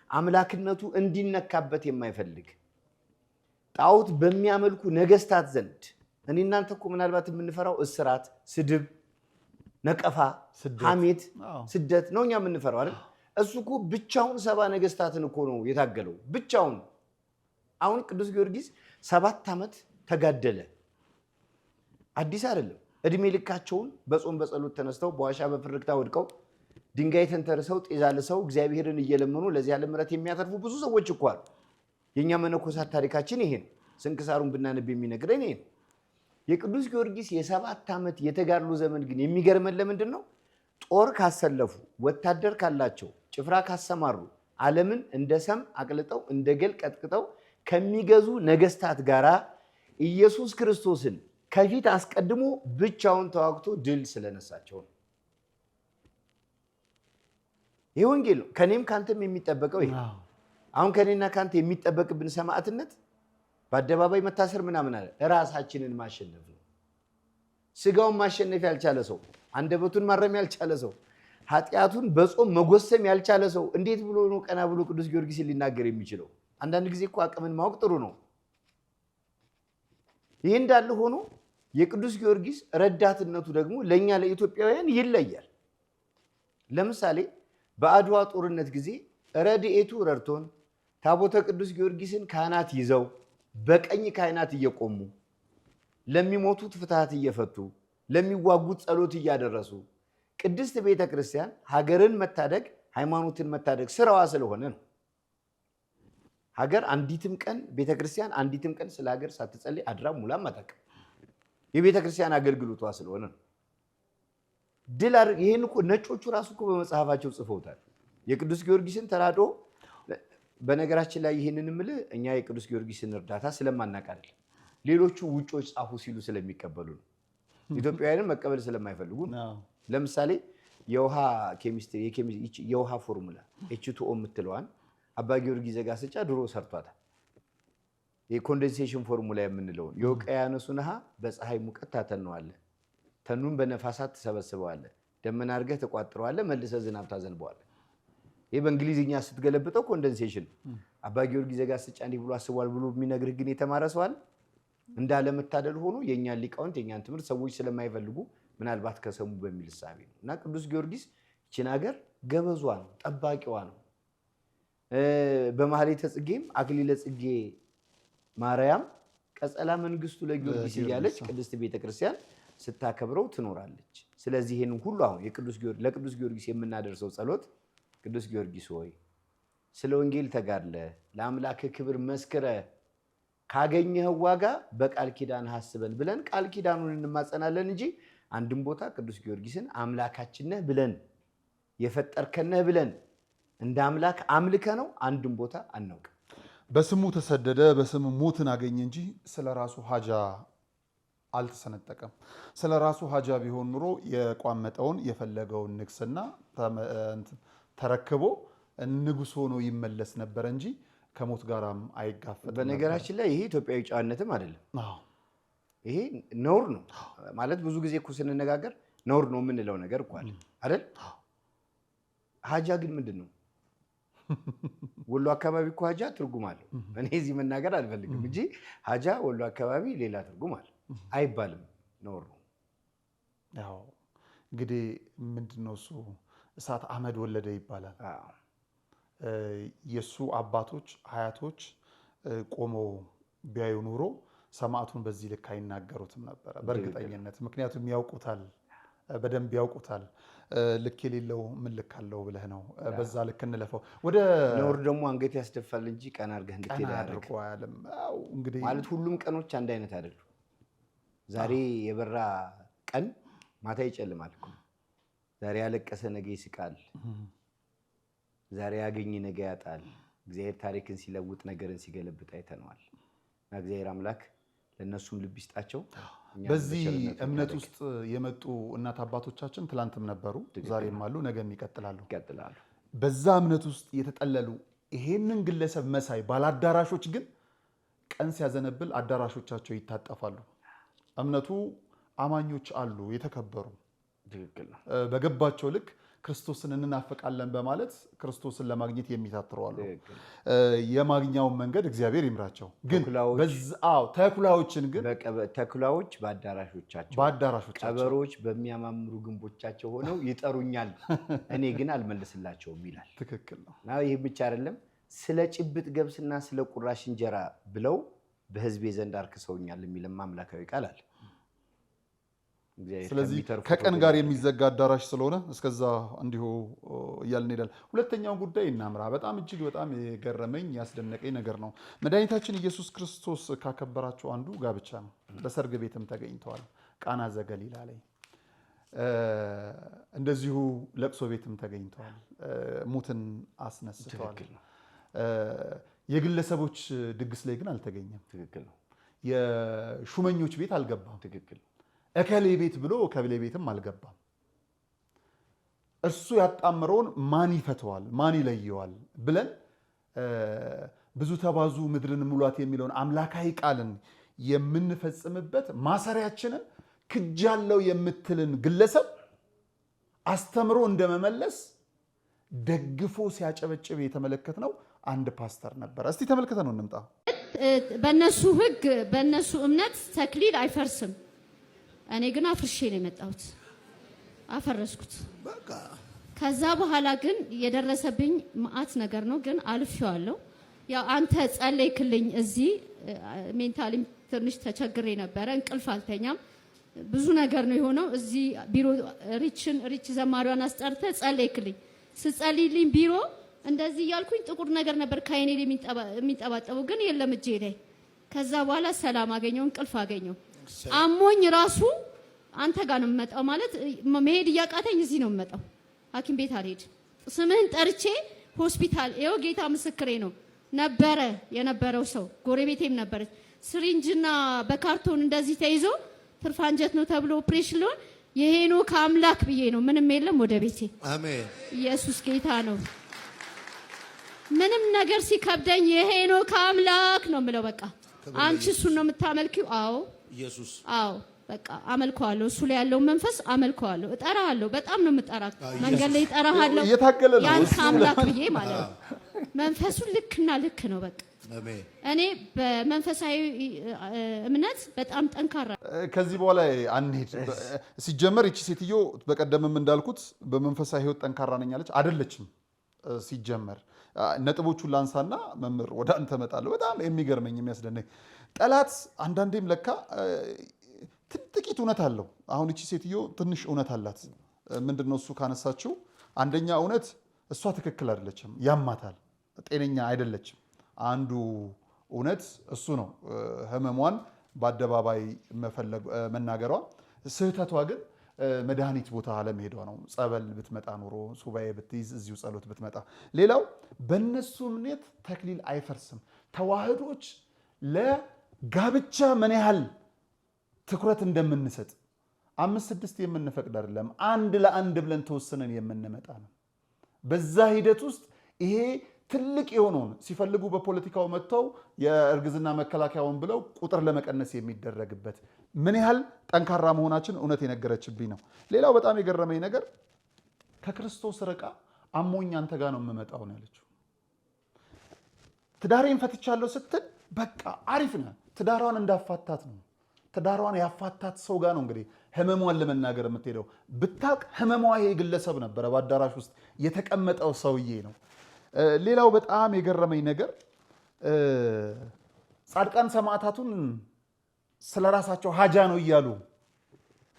አምላክነቱ እንዲነካበት የማይፈልግ ጣዖት በሚያመልኩ ነገስታት ዘንድ እኔ እናንተ እኮ ምናልባት የምንፈራው እስራት፣ ስድብ፣ ነቀፋ፣ ሐሜት፣ ስደት ነው እኛ የምንፈራው አይደል? እሱ እኮ ብቻውን 70 ነገስታትን እኮ ነው የታገለው ብቻውን። አሁን ቅዱስ ጊዮርጊስ 7 ዓመት ተጋደለ። አዲስ አይደለም። እድሜ ልካቸውን በጾም በጸሎት ተነስተው በዋሻ በፍርክታ ወድቀው ድንጋይ ተንተርሰው ጤዛ ልሰው እግዚአብሔርን እየለመኑ ለዚህ ዓለም ምሕረት የሚያተርፉ ብዙ ሰዎች እኮ አሉ። የኛ መነኮሳት ታሪካችን ይሄ ነው። ስንክሳሩን ብናነብ የሚነግረን ይሄ ነው። የቅዱስ ጊዮርጊስ የ7 ዓመት የተጋድሎ ዘመን ግን የሚገርመን ለምንድን ነው? ጦር ካሰለፉ፣ ወታደር ካላቸው፣ ጭፍራ ካሰማሩ፣ ዓለምን እንደ ሰም አቅልጠው እንደ ገል ቀጥቅጠው ከሚገዙ ነገስታት ጋራ ኢየሱስ ክርስቶስን ከፊት አስቀድሞ ብቻውን ተዋግቶ ድል ስለነሳቸው ነው። ይህ ወንጌል ነው። ከኔም ካንተም የሚጠበቀው ይሄ። አሁን ከኔና ካንተ የሚጠበቅብን ሰማዕትነት በአደባባይ መታሰር ምናምን አለ ራሳችንን ማሸነፍ ነው። ስጋውን ማሸነፍ ያልቻለ ሰው፣ አንደበቱን ማረም ያልቻለ ሰው፣ ኃጢአቱን በጾም መጎሰም ያልቻለ ሰው እንዴት ብሎ ነው ቀና ብሎ ቅዱስ ጊዮርጊስን ሊናገር የሚችለው? አንዳንድ ጊዜ እኮ አቅምን ማወቅ ጥሩ ነው። ይህ እንዳለ ሆኖ የቅዱስ ጊዮርጊስ ረዳትነቱ ደግሞ ለእኛ ለኢትዮጵያውያን ይለያል። ለምሳሌ በአድዋ ጦርነት ጊዜ ረድኤቱ ረድቶን ታቦተ ቅዱስ ጊዮርጊስን ካህናት ይዘው በቀኝ ካህናት እየቆሙ ለሚሞቱት ፍትሐት እየፈቱ ለሚዋጉት ጸሎት እያደረሱ ቅድስት ቤተ ክርስቲያን ሀገርን መታደግ ሃይማኖትን መታደግ ስራዋ ስለሆነ ነው። ሀገር አንዲትም ቀን ቤተ ክርስቲያን አንዲትም ቀን ስለ ሀገር ሳትጸልይ አድራ ሙላም አታውቅም። የቤተ ክርስቲያን አገልግሎቷ ስለሆነ ነው። ድል ይሄን እኮ ነጮቹ ራሱ እኮ በመጽሐፋቸው ጽፈውታል። የቅዱስ ጊዮርጊስን ተራድኦ በነገራችን ላይ ይሄንን የምልህ እኛ የቅዱስ ጊዮርጊስን እርዳታ ስለማናውቅ አይደለም። ሌሎቹ ውጮች ጻፉ ሲሉ ስለሚቀበሉ ነው። ኢትዮጵያውያንን መቀበል ስለማይፈልጉ ነው። ለምሳሌ የውሃ ኬሚስትሪ የውሃ ፎርሙላ H2O የምትለዋን አባ ጊዮርጊስ ዘጋስጫ ድሮ ሰርቷታል። የኮንደንሴሽን ፎርሙላ የምንለውን የውቅያኖሱን ውሃ በፀሐይ ሙቀት ታተነዋለህ፣ ተኑን በነፋሳት ትሰበስበዋለህ፣ ደመና አድርገህ ተቋጥረዋለህ፣ መልሰህ ዝናብ ታዘንበዋለህ። ይህ በእንግሊዝኛ ስትገለብጠው ኮንደንሴሽን። አባ ጊዮርጊስ ዘጋስጫ እንዲህ ብሎ አስቧል ብሎ የሚነግርህ ግን የተማረ ሰው አለ? እንዳለመታደል ሆኖ የእኛን ሊቃውንት የእኛን ትምህርት ሰዎች ስለማይፈልጉ ምናልባት ከሰሙ በሚል እሳቤ ነው። እና ቅዱስ ጊዮርጊስ ይህችን ሀገር ገበዟ ነው፣ ጠባቂዋ ነው። በማህሌተ ጽጌም አክሊለ ጽጌ ማርያም ቀጸላ መንግስቱ ለጊዮርጊስ እያለች ቅድስት ቤተክርስቲያን ስታከብረው ትኖራለች። ስለዚህ ይህን ሁሉ አሁን ለቅዱስ ጊዮርጊስ የምናደርሰው ጸሎት ቅዱስ ጊዮርጊስ ሆይ ስለ ወንጌል ተጋድለ ለአምላክ ክብር መስክረ ካገኘኸው ዋጋ በቃል ኪዳን አስበን ብለን ቃል ኪዳኑን እንማጸናለን እንጂ አንድም ቦታ ቅዱስ ጊዮርጊስን አምላካችን ነህ ብለን የፈጠርከን ነህ ብለን እንደ አምላክ አምልከ ነው አንድም ቦታ አናውቅ። በስሙ ተሰደደ፣ በስሙ ሞትን አገኘ እንጂ ስለ ራሱ ሀጃ አልተሰነጠቀም። ስለ ራሱ ሀጃ ቢሆን ኑሮ የቋመጠውን የፈለገውን ንግስና ተረክቦ ንጉስ ሆኖ ይመለስ ነበር እንጂ ከሞት ጋራም አይጋፈጥም። በነገራችን ላይ ይሄ ኢትዮጵያዊ ጨዋነትም አይደለም። ይሄ ነውር ነው ማለት ብዙ ጊዜ እኮ ስንነጋገር ነውር ነው የምንለው ነገር እኮ አለ አይደል? ሀጃ ግን ምንድን ነው? ወሎ አካባቢ እኮ ሀጃ ትርጉም አለው። እኔ እዚህ መናገር አልፈልግም እንጂ ሀጃ ወሎ አካባቢ ሌላ ትርጉም አለ አይባልም፣ ነውር ነው። ያው እንግዲህ ምንድነው እሱ እሳት አመድ ወለደ ይባላል። የሱ አባቶች አያቶች ቆመው ቢያዩ ኑሮ ሰማዕቱን በዚህ ልክ አይናገሩትም ነበረ በእርግጠኝነት። ምክንያቱም ያውቁታል፣ በደንብ ያውቁታል። ልክ የሌለው ምን ልክ አለው ብለህ ነው። በዛ ልክ እንለፈው። ወደ ነውር ደግሞ አንገት ያስደፋል እንጂ ቀና አድርገህ እንድትሄድ አድርጎ አያለም። እንግዲህ ማለት ሁሉም ቀኖች አንድ አይነት አይደሉም። ዛሬ የበራ ቀን ማታ ይጨልማል እኮ። ዛሬ ያለቀሰ ነገ ይስቃል። ዛሬ ያገኘ ነገ ያጣል። እግዚአብሔር ታሪክን ሲለውጥ ነገርን ሲገለብጥ አይተነዋል። እና እግዚአብሔር አምላክ ለነሱም ልብ ይስጣቸው። በዚህ እምነት ውስጥ የመጡ እናት አባቶቻችን ትላንትም ነበሩ፣ ዛሬም አሉ፣ ነገም ይቀጥላሉ። በዛ እምነት ውስጥ የተጠለሉ ይሄንን ግለሰብ መሳይ ባለአዳራሾች ግን ቀን ሲያዘነብል አዳራሾቻቸው ይታጠፋሉ። እምነቱ አማኞች አሉ የተከበሩ በገባቸው ልክ ክርስቶስን እንናፈቃለን በማለት ክርስቶስን ለማግኘት የሚታትረዋሉ። የማግኛውን መንገድ እግዚአብሔር ይምራቸው። ግን በዛው ተኩላዎችን ግን ተኩላዎች በአዳራሾቻቸው ቀበሮች በሚያማምሩ ግንቦቻቸው ሆነው ይጠሩኛል፣ እኔ ግን አልመልስላቸውም ይላል። ትክክል ነው። ይህ ብቻ አይደለም፣ ስለ ጭብጥ ገብስና ስለ ቁራሽ እንጀራ ብለው በህዝቤ ዘንድ አርክሰውኛል የሚልም አምላካዊ ቃል አለ። ስለዚህ ከቀን ጋር የሚዘጋ አዳራሽ ስለሆነ እስከዛ እንዲሁ እያልን እንሄዳለን። ሁለተኛው ጉዳይ እናምራ። በጣም እጅግ በጣም የገረመኝ ያስደነቀኝ ነገር ነው። መድኃኒታችን ኢየሱስ ክርስቶስ ካከበራቸው አንዱ ጋብቻ ነው። በሰርግ ቤትም ተገኝተዋል። ቃና ዘገሊላ ላይ እንደዚሁ ለቅሶ ቤትም ተገኝተዋል። ሙትን አስነስተዋል። የግለሰቦች ድግስ ላይ ግን አልተገኘም። ትክክል ነው። የሹመኞች ቤት አልገባም። ትክክል። እከሌ ቤት ብሎ ከብሌ ቤትም አልገባም። እርሱ ያጣምረውን ማን ይፈተዋል፣ ማን ይለየዋል ብለን ብዙ ተባዙ ምድርን ሙሏት የሚለውን አምላካዊ ቃልን የምንፈጽምበት ማሰሪያችንን ክጃለው የምትልን ግለሰብ አስተምሮ እንደመመለስ ደግፎ ሲያጨበጭብ የተመለከትነው አንድ ፓስተር ነበር። እስቲ ተመልክተን ነው እንምጣ። በእነሱ ሕግ በእነሱ እምነት ተክሊል አይፈርስም። እኔ ግን አፍርሼ ነው የመጣሁት፣ አፈረስኩት። ከዛ በኋላ ግን የደረሰብኝ መዓት ነገር ነው። ግን አልፌዋለሁ። ያው አንተ ጸለይክልኝ። እዚህ ሜንታሊ ትንሽ ተቸግሬ ነበረ። እንቅልፍ አልተኛም። ብዙ ነገር ነው የሆነው። እዚህ ቢሮ ሪች ዘማሪዋን አስጠርተ ጸለይክልኝ። ስጸልይልኝ ቢሮ እንደዚህ እያልኩኝ ጥቁር ነገር ነበር ከዓይኔ ላይ የሚንጠባጠበው፣ ግን የለም እጄ ላይ። ከዛ በኋላ ሰላም አገኘው፣ እንቅልፍ አገኘው። አሞኝ ራሱ አንተ ጋር ነው የምመጣው ማለት መሄድ እያቃተኝ እዚህ ነው የምመጣው። ሐኪም ቤት አልሄድ። ስምህን ጠርቼ ሆስፒታል ይኸው ጌታ ምስክሬ ነው ነበረ የነበረው ሰው ጎረቤቴም ነበረች። ስሪንጅና በካርቶን እንደዚህ ተይዞ ትርፍ አንጀት ነው ተብሎ ኦፕሬሽን ሊሆን የሄኖክ አምላክ ብዬ ነው ምንም የለም ወደ ቤቴ። አሜን። ኢየሱስ ጌታ ነው። ምንም ነገር ሲከብደኝ የሄኖክ አምላክ ነው የምለው። በቃ አንቺ እሱን ነው የምታመልኪው? አዎ ኢየሱስ። አዎ በቃ አመልከዋለሁ። እሱ ላይ ያለው መንፈስ አመልከዋለሁ። እጠራሃለሁ። በጣም ነው የምጠራክ። መንገድ ላይ እጠራሃለሁ። ያንተ አምላክ ብዬ ማለት ነው። መንፈሱ ልክና ልክ ነው። በቃ እኔ በመንፈሳዊ እምነት በጣም ጠንካራ። ከዚህ በኋላ አንሄድ። ሲጀመር እቺ ሴትዮ በቀደምም እንዳልኩት በመንፈሳዊ ህይወት ጠንካራ ነኝ አለች አይደለችም። ሲጀመር ነጥቦቹን ላንሳና መምህር ወደ አንተ እመጣለሁ። በጣም የሚገርመኝ የሚያስደንቅ ጠላት አንዳንዴም ለካ ጥቂት እውነት አለው። አሁን እቺ ሴትዮ ትንሽ እውነት አላት። ምንድነው እሱ ካነሳችው? አንደኛ እውነት እሷ ትክክል አይደለችም፣ ያማታል፣ ጤነኛ አይደለችም። አንዱ እውነት እሱ ነው። ህመሟን በአደባባይ መናገሯ። ስህተቷ ግን መድኃኒት ቦታ አለመሄዷ ነው። ጸበል ብትመጣ ኖሮ ሱባኤ ብትይዝ እዚሁ ጸሎት ብትመጣ። ሌላው በእነሱ እምነት ተክሊል አይፈርስም። ተዋህዶች ለጋብቻ ምን ያህል ትኩረት እንደምንሰጥ 5-6 የምንፈቅድ አይደለም፣ 1 ለ1 ብለን ተወስነን የምንመጣ ነው። በዛ ሂደት ውስጥ ይሄ ትልቅ የሆነውን ሲፈልጉ በፖለቲካው መጥተው የእርግዝና መከላከያውን ብለው ቁጥር ለመቀነስ የሚደረግበት ምን ያህል ጠንካራ መሆናችን እውነት የነገረችብኝ ነው። ሌላው በጣም የገረመኝ ነገር ከክርስቶስ ርቃ አሞኝ አንተ ጋር ነው የምመጣው ነው ያለችው። ትዳሬን ፈትቻለሁ ስትል በቃ አሪፍ ነው። ትዳሯን እንዳፋታት ነው። ትዳሯን ያፋታት ሰው ጋር ነው እንግዲህ ህመሟን ለመናገር የምትሄደው። ብታውቅ ህመሟ ይሄ ግለሰብ ነበረ፣ በአዳራሽ ውስጥ የተቀመጠው ሰውዬ ነው። ሌላው በጣም የገረመኝ ነገር ጻድቃን ሰማዕታቱን ስለራሳቸው ሀጃ ነው እያሉ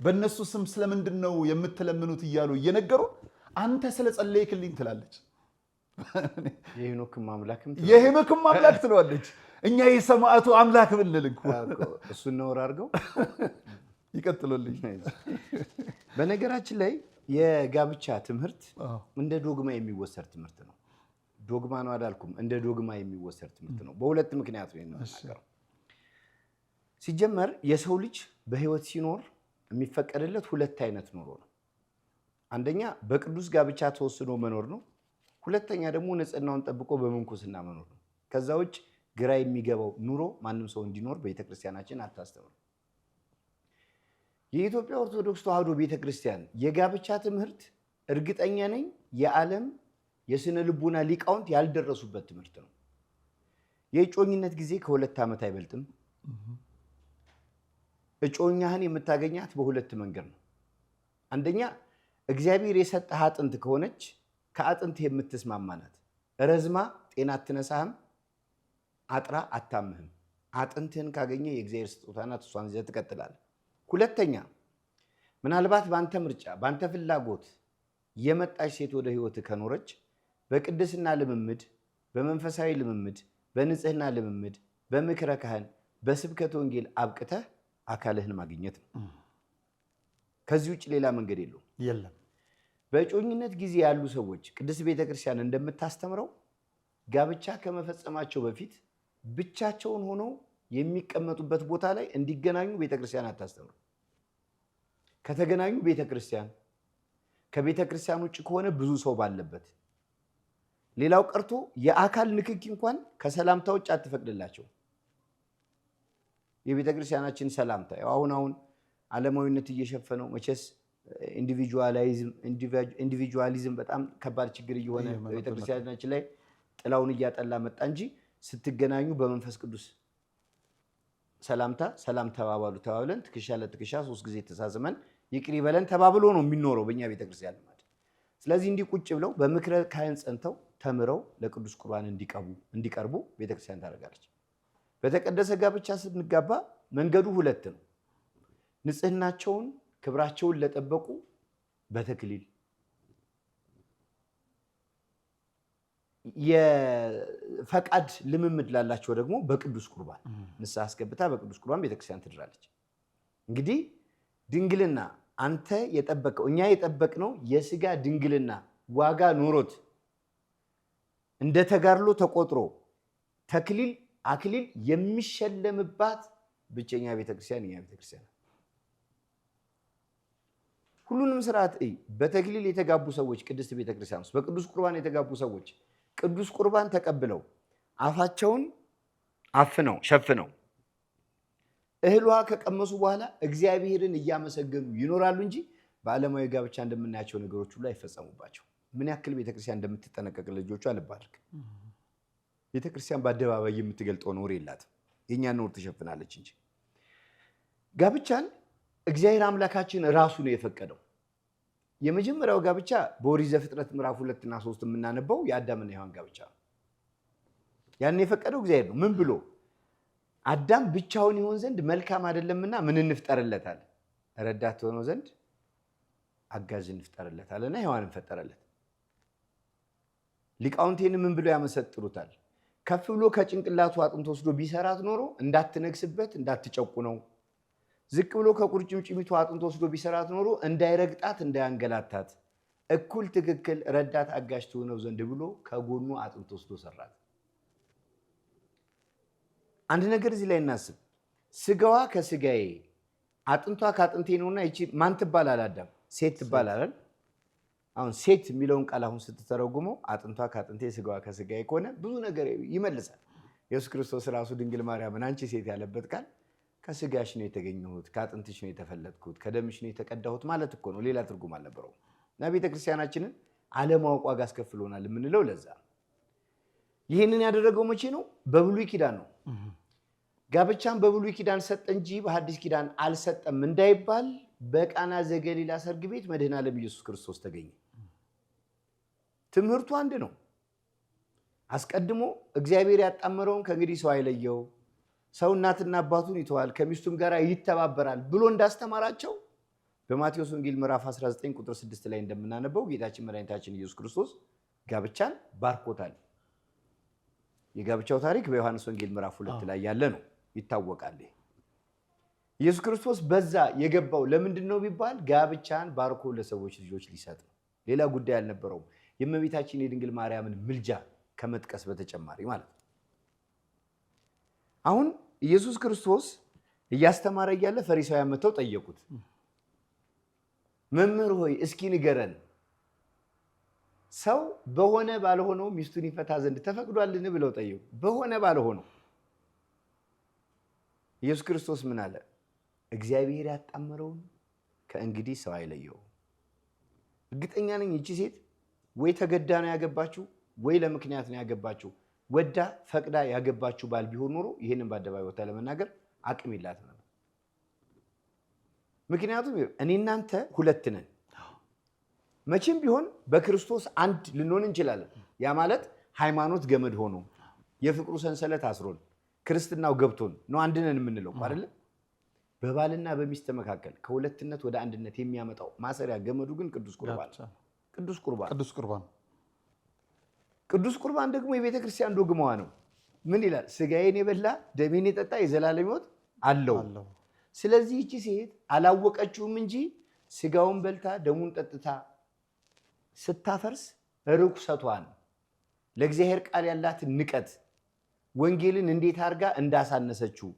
በእነሱ ስም ስለምንድን ነው የምትለምኑት እያሉ እየነገሩ አንተ ስለጸለይክልኝ ትላለች። የሄኖክም አምላክ ትለዋለች። እኛ የሰማዕቱ አምላክ ብንል እሱን ነውር አድርገው ይቀጥሉልኝ። በነገራችን ላይ የጋብቻ ትምህርት እንደ ዶግማ የሚወሰድ ትምህርት ነው። ዶግማ ነው አላልኩም፣ እንደ ዶግማ የሚወሰድ ትምህርት ነው። በሁለት ምክንያት ነው የምናገረው። ሲጀመር የሰው ልጅ በህይወት ሲኖር የሚፈቀድለት 2 አይነት ኑሮ ነው። አንደኛ በቅዱስ ጋብቻ ተወስኖ መኖር ነው። ሁለተኛ ደግሞ ንጽህናውን ጠብቆ በምንኩስና መኖር ነው። ከዛ ውጭ ግራ የሚገባው ኑሮ ማንም ሰው እንዲኖር ቤተክርስቲያናችን አታስተምርም። የኢትዮጵያ ኦርቶዶክስ ተዋሕዶ ቤተክርስቲያን የጋብቻ ትምህርት እርግጠኛ ነኝ የዓለም የስነ ልቡና ሊቃውንት ያልደረሱበት ትምህርት ነው። የእጮኝነት ጊዜ ከ2 ዓመት አይበልጥም። እጮኛህን የምታገኛት በሁለት መንገድ ነው። አንደኛ እግዚአብሔር የሰጠህ አጥንት ከሆነች ከአጥንት የምትስማማ ናት። ረዝማ ጤና አትነሳህም፣ አጥራ አታምህም። አጥንትህን ካገኘ የእግዚአብሔር ስጦታ ናት፣ እሷን ይዘህ ትቀጥላለህ። ሁለተኛ ምናልባት በአንተ ምርጫ በአንተ ፍላጎት የመጣች ሴት ወደ ህይወት ከኖረች በቅድስና ልምምድ፣ በመንፈሳዊ ልምምድ፣ በንጽህና ልምምድ፣ በምክረ ካህን፣ በስብከተ ወንጌል አብቅተህ አካልህን ማግኘት ነው። ከዚህ ውጭ ሌላ መንገድ የለም። በእጮኝነት ጊዜ ያሉ ሰዎች ቅድስት ቤተክርስቲያን እንደምታስተምረው ጋብቻ ከመፈጸማቸው በፊት ብቻቸውን ሆነው የሚቀመጡበት ቦታ ላይ እንዲገናኙ ቤተክርስቲያን አታስተምረው። ከተገናኙ ቤተክርስቲያን፣ ከቤተክርስቲያን ውጭ ከሆነ ብዙ ሰው ባለበት፣ ሌላው ቀርቶ የአካል ንክኪ እንኳን ከሰላምታ ውጭ አትፈቅድላቸው። የቤተክርስቲያናችን ሰላምታ አሁን ዓለማዊነት እየሸፈነው መቼስ ኢንዲቪጁዋሊዝም በጣም ከባድ ችግር እየሆነ ቤተክርስቲያናችን ላይ ጥላውን እያጠላ መጣ እንጂ ስትገናኙ በመንፈስ ቅዱስ ሰላም ተባባሉ ተባብለን ትከሻ ለትከሻ 3 ጊዜ ተሳስመን ይቅር ይበለን ተባብሎ ነው የሚኖረው በእኛ ቤተክርስቲያን ማለት። ስለዚህ እንዲህ ቁጭ ብለው በምክረ ካህን ጸንተው ተምረው ለቅዱስ ቁርባን እንዲቀርቡ ቤተክርስቲያን ታደርጋለች። በተቀደሰ ጋብቻ ስንጋባ መንገዱ 2 ነው። ንጽህናቸውን ክብራቸውን ለጠበቁ በተክሊል፣ የፈቃድ ልምምድ ላላቸው ደግሞ በቅዱስ ቁርባን ንስሐ አስገብታ በቅዱስ ቁርባን ቤተክርስቲያን ትድራለች። እንግዲህ ድንግልና አንተ የጠበቀው እኛ የጠበቅነው የስጋ ድንግልና ዋጋ ኖሮት እንደ ተጋድሎ ተቆጥሮ ተክሊል አክሊል የሚሸለምባት ብቸኛ ቤተክርስቲያን የኛ ቤተክርስቲያን። ሁሉንም ስርዓት በተክሊል የተጋቡ ሰዎች ቅድስት ቤተክርስቲያን ውስጥ በቅዱስ ቁርባን የተጋቡ ሰዎች ቅዱስ ቁርባን ተቀብለው አፋቸውን አፍነው ሸፍነው እህል ውሃ ከቀመሱ በኋላ እግዚአብሔርን እያመሰገኑ ይኖራሉ እንጂ በዓለማዊ ጋብቻ እንደምናያቸው ነገሮች ሁሉ አይፈጸሙባቸው። ምን ያክል ቤተክርስቲያን እንደምትጠነቀቅ ልጆቿ ልብ አድርግ። ቤተክርስቲያን በአደባባይ የምትገልጠው ኖር የላትም። የእኛን ኖር ትሸፍናለች እንጂ ጋብቻን እግዚአብሔር አምላካችን ራሱ ነው የፈቀደው። የመጀመሪያው ጋብቻ በኦሪት ዘፍጥረት ምዕራፍ 2 እና 3 የምናነበው የአዳምና ሔዋን ጋብቻ ነው። ያን የፈቀደው እግዚአብሔር ነው። ምን ብሎ? አዳም ብቻውን ይሆን ዘንድ መልካም አይደለምና ምን እንፍጠርለታል? ረዳት ሆኖ ዘንድ አጋዥ እንፍጠርለታልና ሔዋንን ፈጠረለት። ሊቃውንቴን ምን ብሎ ያመሰጥሩታል? ከፍ ብሎ ከጭንቅላቱ አጥንት ወስዶ ቢሰራት ኖሮ እንዳትነግስበት እንዳትጨቁነው፣ ዝቅ ብሎ ከቁርጭምጭሚቱ አጥንት ወስዶ ቢሰራት ኖሮ እንዳይረግጣት እንዳያንገላታት፣ እኩል ትክክል ረዳት አጋዥ ትሆነው ዘንድ ብሎ ከጎኑ አጥንት ወስዶ ሰራት። አንድ ነገር እዚህ ላይ እናስብ። ስጋዋ ከስጋዬ አጥንቷ ከአጥንቴ ነውና ይቺ ማን ትባላል? አዳም ሴት ትባላል። አሁን ሴት የሚለውን ቃል አሁን ስትተረጉመው አጥንቷ ከአጥንቴ ስጋዋ ከስጋዬ ከሆነ ብዙ ነገር ይመልሳል። ኢየሱስ ክርስቶስ ራሱ ድንግል ማርያምን አንቺ ሴት ያለበት ቃል ከስጋሽ ነው የተገኘሁት፣ ከአጥንትሽ ነው የተፈለጥኩት፣ ከደምሽ ነው የተቀዳሁት ማለት እኮ ነው። ሌላ ትርጉም አልነበረውም። እና ቤተክርስቲያናችንን አለማወቅ ዋጋ አስከፍሎናል የምንለው ለዛ ነው። ይህንን ያደረገው መቼ ነው? በብሉይ ኪዳን ነው። ጋብቻን በብሉይ ኪዳን ሰጠ እንጂ በሐዲስ ኪዳን አልሰጠም እንዳይባል በቃና ዘገሊላ ሰርግ ቤት መድኃኔዓለም ኢየሱስ ክርስቶስ ተገኘ። ትምህርቱ አንድ ነው። አስቀድሞ እግዚአብሔር ያጣመረውን ከእንግዲህ ሰው አይለየው፣ ሰው እናትና አባቱን ይተዋል ከሚስቱም ጋር ይተባበራል ብሎ እንዳስተማራቸው በማቴዎስ ወንጌል ምዕራፍ 19 ቁጥር 6 ላይ እንደምናነበው ጌታችን መድኃኒታችን ኢየሱስ ክርስቶስ ጋብቻን ባርኮታል። የጋብቻው ታሪክ በዮሐንስ ወንጌል ምዕራፍ 2 ላይ ያለ ነው፣ ይታወቃል። ኢየሱስ ክርስቶስ በዛ የገባው ለምንድን ነው ቢባል ጋብቻን ባርኮ ለሰዎች ልጆች ሊሰጥ ነው። ሌላ ጉዳይ አልነበረውም። የእመቤታችን የድንግል ማርያምን ምልጃ ከመጥቀስ በተጨማሪ ማለት ነው። አሁን ኢየሱስ ክርስቶስ እያስተማረ እያለ ፈሪሳውያን መጥተው ጠየቁት። መምህር ሆይ እስኪ ንገረን፣ ሰው በሆነ ባልሆነው ሚስቱን ይፈታ ዘንድ ተፈቅዷልን ብለው ጠየቁ። በሆነ ባልሆነው ኢየሱስ ክርስቶስ ምን አለ? እግዚአብሔር ያጣመረውን ከእንግዲህ ሰው አይለየው። እርግጠኛ ነኝ እቺ ሴት ወይ ተገዳ ነው ያገባችው ወይ ለምክንያት ነው ያገባችው። ወዳ ፈቅዳ ያገባችው ባል ቢሆን ኖሮ ይሄንን በአደባባይ ወጣ ለመናገር አቅም የላትም ነበር። ምክንያቱም እኔ እናንተ ሁለት ነን። መቼም ቢሆን በክርስቶስ አንድ ልንሆን እንችላለን። ያ ማለት ሃይማኖት ገመድ ሆኖ የፍቅሩ ሰንሰለት አስሮን ክርስትናው ገብቶን ነው አንድ ነን የምንለው አይደል? በባልና በሚስት መካከል ከሁለትነት ወደ አንድነት የሚያመጣው ማሰሪያ ገመዱ ግን ቅዱስ ቁርባን ቅዱስ ቁርባን ደግሞ የቤተ ክርስቲያን ዶግማዋ ነው። ምን ይላል? ስጋዬን የበላ ደሜን የጠጣ የዘላለም ሕይወት አለው። ስለዚህ እቺ ሴት አላወቀችውም እንጂ ስጋውን በልታ ደሙን ጠጥታ ስታፈርስ ርኩሰቷን ለእግዚአብሔር ቃል ያላትን ንቀት ወንጌልን እንዴት አድርጋ እንዳሳነሰችው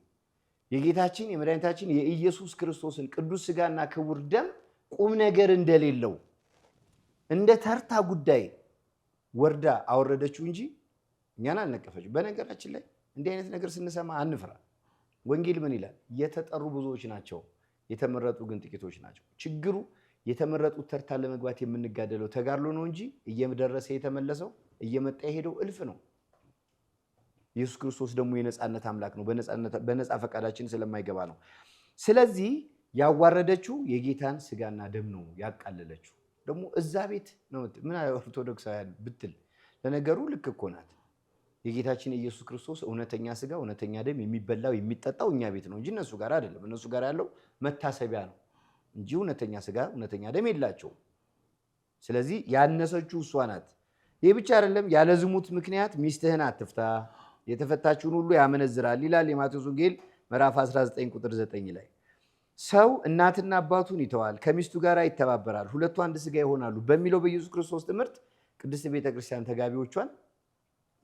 የጌታችን የመድኃኒታችን የኢየሱስ ክርስቶስን ቅዱስ ስጋና ክቡር ደም ቁም ነገር እንደሌለው እንደ ተርታ ጉዳይ ወርዳ አወረደችው እንጂ እኛን አልነቀፈችው። በነገራችን ላይ እንዲህ አይነት ነገር ስንሰማ አንፍራ። ወንጌል ምን ይላል? የተጠሩ ብዙዎች ናቸው፣ የተመረጡ ግን ጥቂቶች ናቸው። ችግሩ የተመረጡት ተርታ ለመግባት የምንጋደለው ተጋድሎ ነው እንጂ እየደረሰ የተመለሰው እየመጣ የሄደው እልፍ ነው። ኢየሱስ ክርስቶስ ደግሞ የነፃነት አምላክ ነው። በነፃ ፈቃዳችን ስለማይገባ ነው። ስለዚህ ያዋረደችው የጌታን ስጋና ደም ነው ያቃለለችው። ደግሞ እዛ ቤት ነው ምን ኦርቶዶክሳውያን ብትል ለነገሩ ልክ እኮ ናት። የጌታችን የኢየሱስ ክርስቶስ እውነተኛ ስጋ እውነተኛ ደም የሚበላው የሚጠጣው እኛ ቤት ነው እንጂ እነሱ ጋር አይደለም። እነሱ ጋር ያለው መታሰቢያ ነው እንጂ እውነተኛ ስጋ እውነተኛ ደም የላቸውም። ስለዚህ ያነሰችው እሷ ናት። ይህ ብቻ አይደለም። ያለ ዝሙት ምክንያት ሚስትህን አትፍታ፣ የተፈታችውን ሁሉ ያመነዝራል ይላል የማቴዎስ ወንጌል ምዕራፍ 19 ቁጥር 9 ላይ። ሰው እናትና አባቱን ይተዋል፣ ከሚስቱ ጋር ይተባበራል፣ ሁለቱ አንድ ስጋ ይሆናሉ በሚለው በኢየሱስ ክርስቶስ ትምህርት ቅድስት ቤተክርስቲያን ተጋቢዎቿን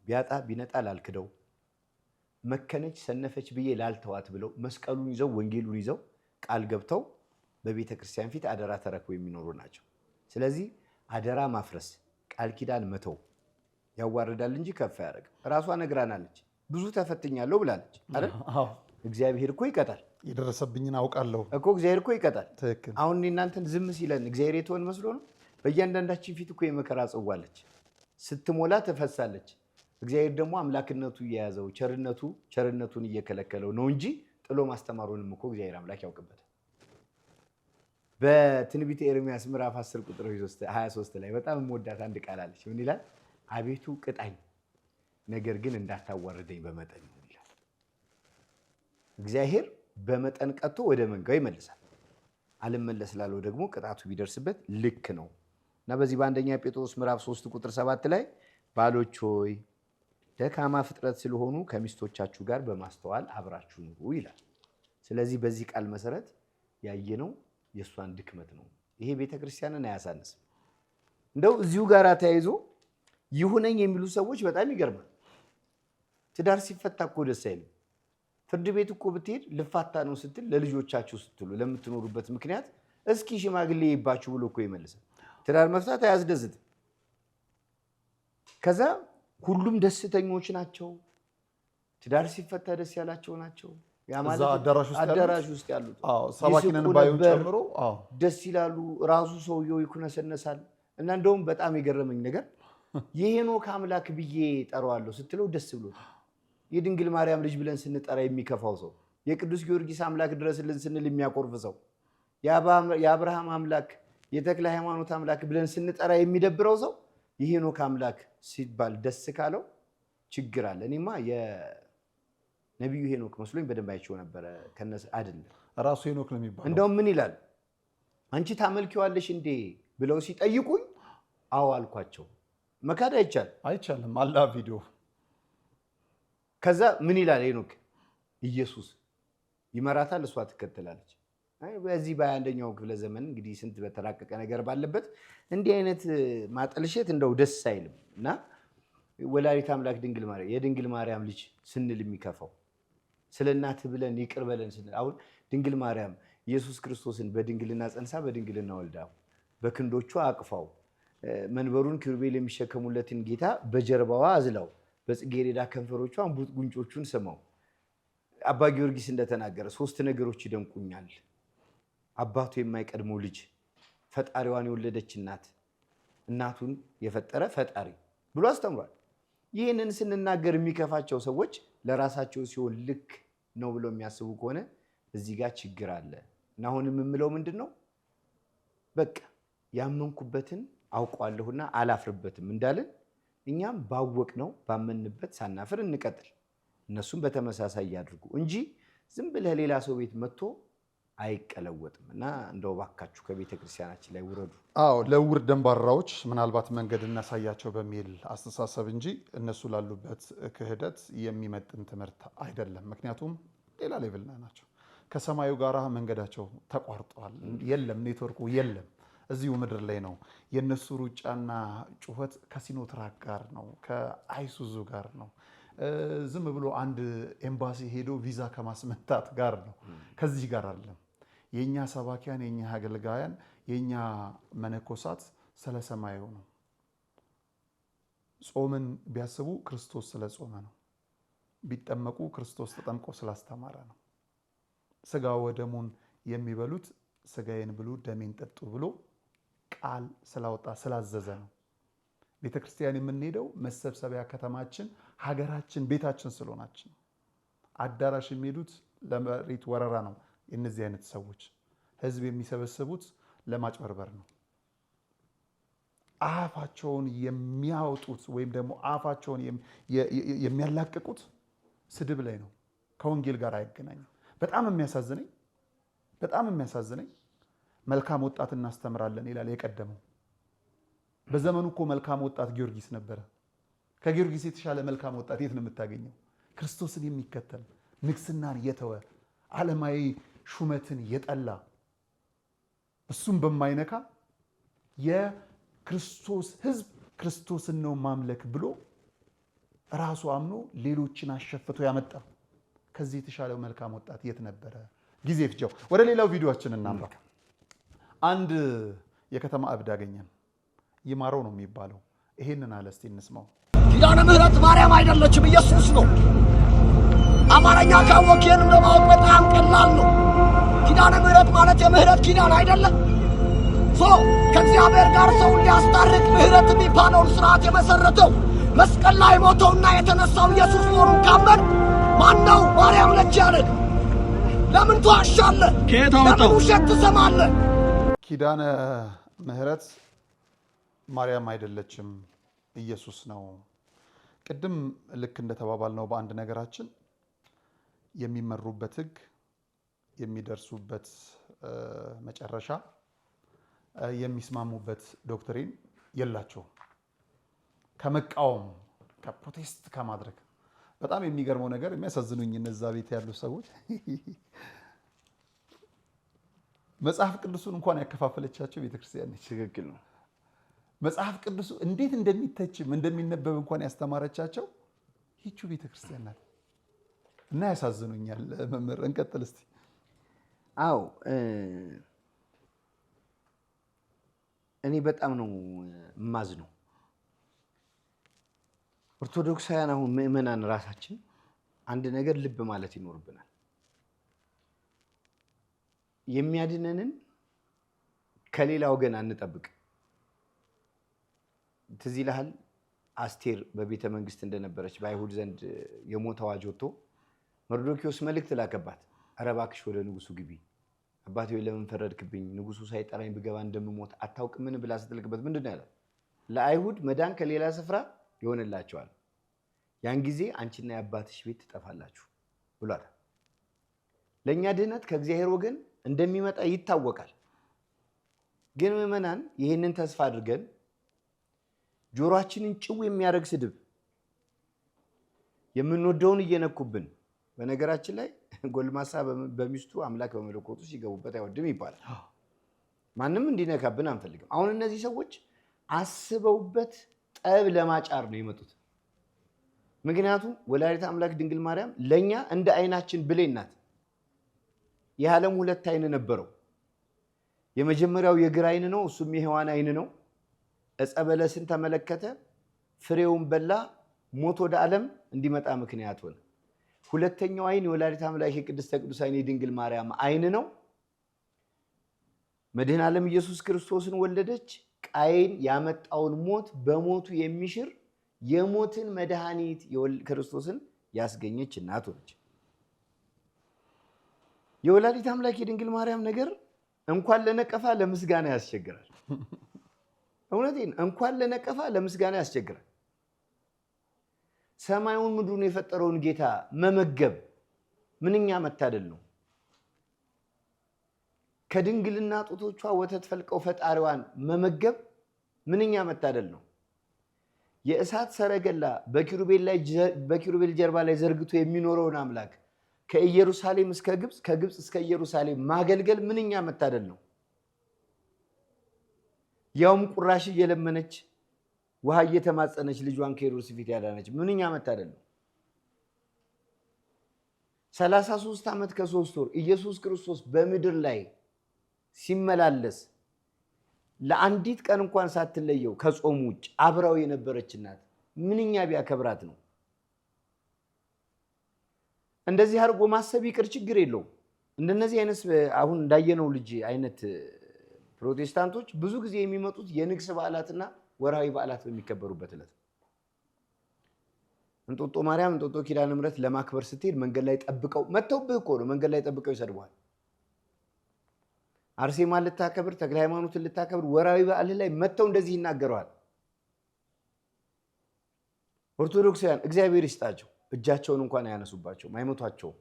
ቢያጣ ቢነጣ ላልክደው፣ መከነች ሰነፈች ብዬ ላልተዋት ብለው መስቀሉን ይዘው ወንጌሉን ይዘው ቃል ገብተው በቤተክርስቲያን ፊት አደራ ተረክበው የሚኖሩ ናቸው። ስለዚህ አደራ ማፍረስ ቃል ኪዳን መተው ያዋርዳል እንጂ ከፍ አያደርግም። ራሷ ነግራናለች። ብዙ ተፈትኛለሁ ብላለች አይደል? እግዚአብሔር እኮ ይቀጣል። የደረሰብኝን አውቃለሁ እኮ እግዚአብሔር እኮ ይቀጣል። ትክክል። አሁን እናንተን ዝም ሲለን እግዚአብሔር የተወን መስሎ ነው? በእያንዳንዳችን ፊት እኮ የመከራ ጽዋለች፣ ስትሞላ ትፈሳለች። እግዚአብሔር ደግሞ አምላክነቱ እየያዘው ቸርነቱን እየከለከለው ነው እንጂ ጥሎ ማስተማሩንም እኮ እግዚአብሔር አምላክ ያውቅበታል። በትንቢተ ኤርምያስ ምዕራፍ 10 ቁጥር 23 ላይ በጣም የምወዳት አንድ ቃል አለች። ምን ይላል? አቤቱ ቅጣኝ፣ ነገር ግን እንዳታዋርደኝ በመጠን ይላል። እግዚአብሔር በመጠን ቀጥቶ ወደ መንጋው ይመልሳል። አልመለስ ላለው ደግሞ ቅጣቱ ቢደርስበት ልክ ነው እና በዚህ በአንደኛ ጴጥሮስ ምዕራፍ 3 ቁጥር 7 ላይ ባሎች ሆይ ደካማ ፍጥረት ስለሆኑ ከሚስቶቻችሁ ጋር በማስተዋል አብራችሁ ኑሩ ይላል። ስለዚህ በዚህ ቃል መሰረት ያየነው የእሷን ድክመት ነው። ይሄ ቤተክርስቲያንን አያሳንስም። እንደው እዚሁ ጋር ተያይዞ ይሁነኝ የሚሉ ሰዎች በጣም ይገርማል። ትዳር ሲፈታ እኮ ደስ አይልም። ፍርድ ቤት እኮ ብትሄድ ልፋታ ነው ስትል ለልጆቻችሁ ስትሉ ለምትኖሩበት ምክንያት እስኪ ሽማግሌ ይባችሁ ብሎ እኮ ይመልሳል። ትዳር መፍታት አያስደስትም። ከዛ ሁሉም ደስተኞች ናቸው። ትዳር ሲፈታ ደስ ያላቸው ናቸው። አዳራሽ ውስጥ ያሉት ሰባኪንን ባዩን ጨምሮ ደስ ይላሉ። ራሱ ሰውየው ይኩነሰነሳል። እና እንደውም በጣም የገረመኝ ነገር የሄኖክ አምላክ ብዬ ጠራዋለሁ ስትለው ደስ ብሎታል። የድንግል ማርያም ልጅ ብለን ስንጠራ የሚከፋው ሰው፣ የቅዱስ ጊዮርጊስ አምላክ ድረስልን ስንል የሚያቆርፍ ሰው፣ የአብርሃም አምላክ የተክለ ሃይማኖት አምላክ ብለን ስንጠራ የሚደብረው ሰው የሄኖክ አምላክ ሲባል ደስ ካለው ችግር አለ። እኔማ የነቢዩ ሄኖክ መስሎኝ በደንብ አይቼው ነበረ። ከነስ አይደለም ራሱ ሄኖክ ነው የሚባለው። እንደውም ምን ይላል? አንቺ ታመልኪዋለሽ እንዴ ብለው ሲጠይቁኝ አዎ አልኳቸው። መካድ አይቻልም። አላ ቪዲዮ። ከዛ ምን ይላል ሄኖክ? ኢየሱስ ይመራታል፣ እሷ ትከተላለች። በዚህ በ21ኛው ክፍለ ዘመን እንግዲህ ስንት በተራቀቀ ነገር ባለበት እንዲህ አይነት ማጠልሸት እንደው ደስ አይልም። እና ወላዲተ አምላክ ድንግል ማርያም የድንግል ማርያም ልጅ ስንል የሚከፋው ስለ እናት ብለን ይቅር በለን ስንል አሁን ድንግል ማርያም ኢየሱስ ክርስቶስን በድንግልና ጸንሳ በድንግልና ወልዳ በክንዶቿ አቅፋው መንበሩን ኪሩቤል የሚሸከሙለትን ጌታ በጀርባዋ አዝላው በጽጌረዳ ከንፈሮቿ አንቡጥ ጉንጮቹን ስመው አባ ጊዮርጊስ እንደተናገረ 3 ነገሮች ይደንቁኛል። አባቱ የማይቀድመው ልጅ ፈጣሪዋን የወለደች እናቱን የፈጠረ ፈጣሪ ብሎ አስተምሯል። ይህንን ስንናገር የሚከፋቸው ሰዎች ለራሳቸው ሲሆን ልክ ነው ብሎ የሚያስቡ ከሆነ እዚህ ጋር ችግር አለ እና አሁን የምምለው ምንድነው በቃ ያመንኩበትን አውቀዋለሁና አላፍርበትም እንዳልን እኛም ባወቅነው ባመንበት ሳናፍር እንቀጥል። እነሱም በተመሳሳይ ያድርጉ እንጂ ዝም ብለህ ሌላ ሰው ቤት መጥቶ አይቀለወጥም እና እንደው ባካችሁ ከቤተ ክርስቲያናችን ላይ ውረዱ። አዎ ለውር ደንባራዎች ምናልባት መንገድ እናሳያቸው በሚል አስተሳሰብ እንጂ እነሱ ላሉበት ክህደት የሚመጥን ትምህርት አይደለም። ምክንያቱም ሌላ ሌቭል ናቸው። ከሰማዩ ጋር መንገዳቸው ተቋርጧል። የለም ኔትወርኩ የለም፣ እዚሁ ምድር ላይ ነው። የነሱ ሩጫና ጩኸት ከሲኖትራክ ጋር ነው፣ ከአይሱዙ ጋር ነው። ዝም ብሎ አንድ ኤምባሲ ሄዶ ቪዛ ከማስመታት ጋር ነው። ከዚህ ጋር አይደለም። የኛ ሰባኪያን፣ የኛ አገልጋያን፣ የኛ መነኮሳት ስለ ሰማዩ ነው። ጾምን ቢያስቡ ክርስቶስ ስለ ጾመ ነው። ቢጠመቁ ክርስቶስ ተጠምቆ ስላስተማረ ነው። ስጋ ወደሙን የሚበሉት ስጋዬን ብሉ ደሜን ጠጡ ብሎ ቃል ስላወጣ ስላዘዘ ነው። ቤተክርስቲያን የምንሄደው መሰብሰቢያ ከተማችን፣ ሀገራችን፣ ቤታችን ስለሆናችን። አዳራሽ የሚሄዱት ለመሬት ወረራ ነው። እነዚህ አይነት ሰዎች ህዝብ የሚሰበስቡት ለማጭበርበር ነው። አፋቸውን የሚያወጡት ወይም ደግሞ አፋቸውን የሚያላቅቁት ስድብ ላይ ነው። ከወንጌል ጋር አይገናኝም። በጣም የሚያሳዝነኝ መልካም ወጣት እናስተምራለን ይላል የቀደመው። በዘመኑ እኮ መልካም ወጣት ጊዮርጊስ ነበረ። ከጊዮርጊስ የተሻለ መልካም ወጣት የት ነው የምታገኘው? ክርስቶስን የሚከተል ንግስናን የተወ ዓለማዊ ሹመትን የጠላ እሱም በማይነካ የክርስቶስ ህዝብ ክርስቶስን ነው ማምለክ ብሎ ራሱ አምኖ ሌሎችን አሸፍቶ ያመጣ ከዚህ የተሻለው መልካም ወጣት የት ነበረ? ጊዜ ፍጀው። ወደ ሌላው ቪዲዮአችን እናምራ። አንድ የከተማ እብድ አገኘን። ይማረው ነው የሚባለው። ይሄንን አለ፣ እስቲ እንስማው። ኪዳነ ምህረት ማርያም አይደለችም፣ ኢየሱስ ነው። አማርኛ ካወቅ ይህንም ለማወቅ በጣም ቀላል ነው። ኪዳነ ምህረት ማለት የምህረት ኪዳን አይደለም። ከእግዚአብሔር ጋር ሰው ሊያስታርቅ ምህረት የሚባለውን ስርዓት የመሰረተው መስቀል ላይ ሞተውና የተነሳው ኢየሱስ መሆኑን ካመን ማነው ማርያም ነች ያለን? ለምን ትዋሻለህ? ለምን ውሸት ትሰማለህ? ኪዳነ ምህረት ማርያም አይደለችም፣ ኢየሱስ ነው። ቅድም ልክ እንደተባባልነው በአንድ ነገራችን የሚመሩበት ህግ፣ የሚደርሱበት መጨረሻ፣ የሚስማሙበት ዶክትሪን የላቸውም። ከመቃወም ከፕሮቴስት ከማድረግ በጣም የሚገርመው ነገር የሚያሳዝኑኝ እነዛ ቤት ያሉ ሰዎች መጽሐፍ ቅዱሱን እንኳን ያከፋፈለቻቸው ቤተክርስቲያን ነች። ትክክል ነው። መጽሐፍ ቅዱሱ እንዴት እንደሚተችም እንደሚነበብ እንኳን ያስተማረቻቸው ይህቹ ቤተክርስቲያን ናት። እና ያሳዝኑኛል። መምህር እንቀጥል እስቲ። አዎ እኔ በጣም ነው የማዝነው። ኦርቶዶክሳውያን አሁን ምእመናን ራሳችን አንድ ነገር ልብ ማለት ይኖርብናል። የሚያድነንን ከሌላ ወገን አንጠብቅ። ትዝ ይልሃል አስቴር በቤተ መንግስት እንደነበረች በአይሁድ ዘንድ የሞት አዋጅ ወጥቶ መርዶኪዎስ መልእክት ላከባት። ኧረ እባክሽ ወደ ንጉሱ ግቢ፣ አባቴ ወይ ለምን ፈረድክብኝ? ንጉሱ ሳይጠራኝ ብገባ እንደምሞት አታውቅምን ብላ ስትልክበት ምንድን ነው ያለው? ለአይሁድ መዳን ከሌላ ስፍራ ይሆንላቸዋል፣ ያን ጊዜ አንቺና የአባትሽ ቤት ትጠፋላችሁ ብሏታል። ለእኛ ድህነት ከእግዚአብሔር ወገን እንደሚመጣ ይታወቃል። ግን ምዕመናን ይህንን ተስፋ አድርገን ጆሮአችንን ጭው የሚያደርግ ስድብ የምንወደውን እየነኩብን፣ በነገራችን ላይ ጎልማሳ በሚስቱ አምላክ በመለኮቱ ሲገቡበት አይወድም ይባላል። ማንም እንዲነካብን አንፈልግም። አሁን እነዚህ ሰዎች አስበውበት ጠብ ለማጫር ነው የመጡት። ምክንያቱም ወላዲተ አምላክ ድንግል ማርያም ለኛ እንደ አይናችን ብሌን ናት። የዓለም ሁለት አይን ነበረው። የመጀመሪያው የግራ አይን ነው፣ እሱም የሔዋን አይን ነው። ዕፀ በለስን ተመለከተ፣ ፍሬውን በላ፣ ሞት ወደ ዓለም እንዲመጣ ምክንያት ሆነ። ሁለተኛው አይን የወላዲተ አምላክ የቅድስተ ቅዱሳን የድንግል ማርያም አይን ነው። መድኃኔ ዓለም ኢየሱስ ክርስቶስን ወለደች። ቃየን ያመጣውን ሞት በሞቱ የሚሽር የሞትን መድኃኒት ክርስቶስን ያስገኘች እናት ሆነች። የወላዲት አምላክ የድንግል ማርያም ነገር እንኳን ለነቀፋ ለምስጋና ያስቸግራል። እውነቴን እንኳን ለነቀፋ ለምስጋና ያስቸግራል። ሰማዩን ምድሩን የፈጠረውን ጌታ መመገብ ምንኛ መታደል ነው። ከድንግልና ጡቶቿ ወተት ፈልቀው ፈጣሪዋን መመገብ ምንኛ መታደል ነው። የእሳት ሰረገላ በኪሩቤል ጀርባ ላይ ዘርግቶ የሚኖረውን አምላክ ከኢየሩሳሌም እስከ ግብጽ ከግብጽ እስከ ኢየሩሳሌም ማገልገል ምንኛ መታደል ነው። ያውም ቁራሽ እየለመነች ውሃ እየተማጸነች ልጇን ከሄሮድስ ፊት ያዳነች ምንኛ መታደል ነው። 33 ዓመት ከ3 ወር ኢየሱስ ክርስቶስ በምድር ላይ ሲመላለስ ለአንዲት ቀን እንኳን ሳትለየው ከጾም ውጭ አብራው የነበረች እናት ምንኛ ቢያከብራት ነው። እንደዚህ አድርጎ ማሰብ ይቅር ችግር የለውም። እንደነዚህ አይነት አሁን እንዳየነው ልጅ አይነት ፕሮቴስታንቶች ብዙ ጊዜ የሚመጡት የንግስ በዓላትና ወርሃዊ በዓላት በሚከበሩበት ዕለት እንጦጦ ማርያም እንጦጦ ኪዳነ ምሕረት ለማክበር ስትሄድ መንገድ ላይ ጠብቀው መተውብህ እኮ ነው። መንገድ ላይ ጠብቀው ይሰድቧል። አርሴማ ልታከብር ተክለ ሃይማኖትን ልታከብር ወርሃዊ በዓል ላይ መተው እንደዚህ ይናገረዋል። ኦርቶዶክሳውያን እግዚአብሔር ይስጣቸው፣ እጃቸውን እንኳን አያነሱባቸውም፣ አይመቷቸውም።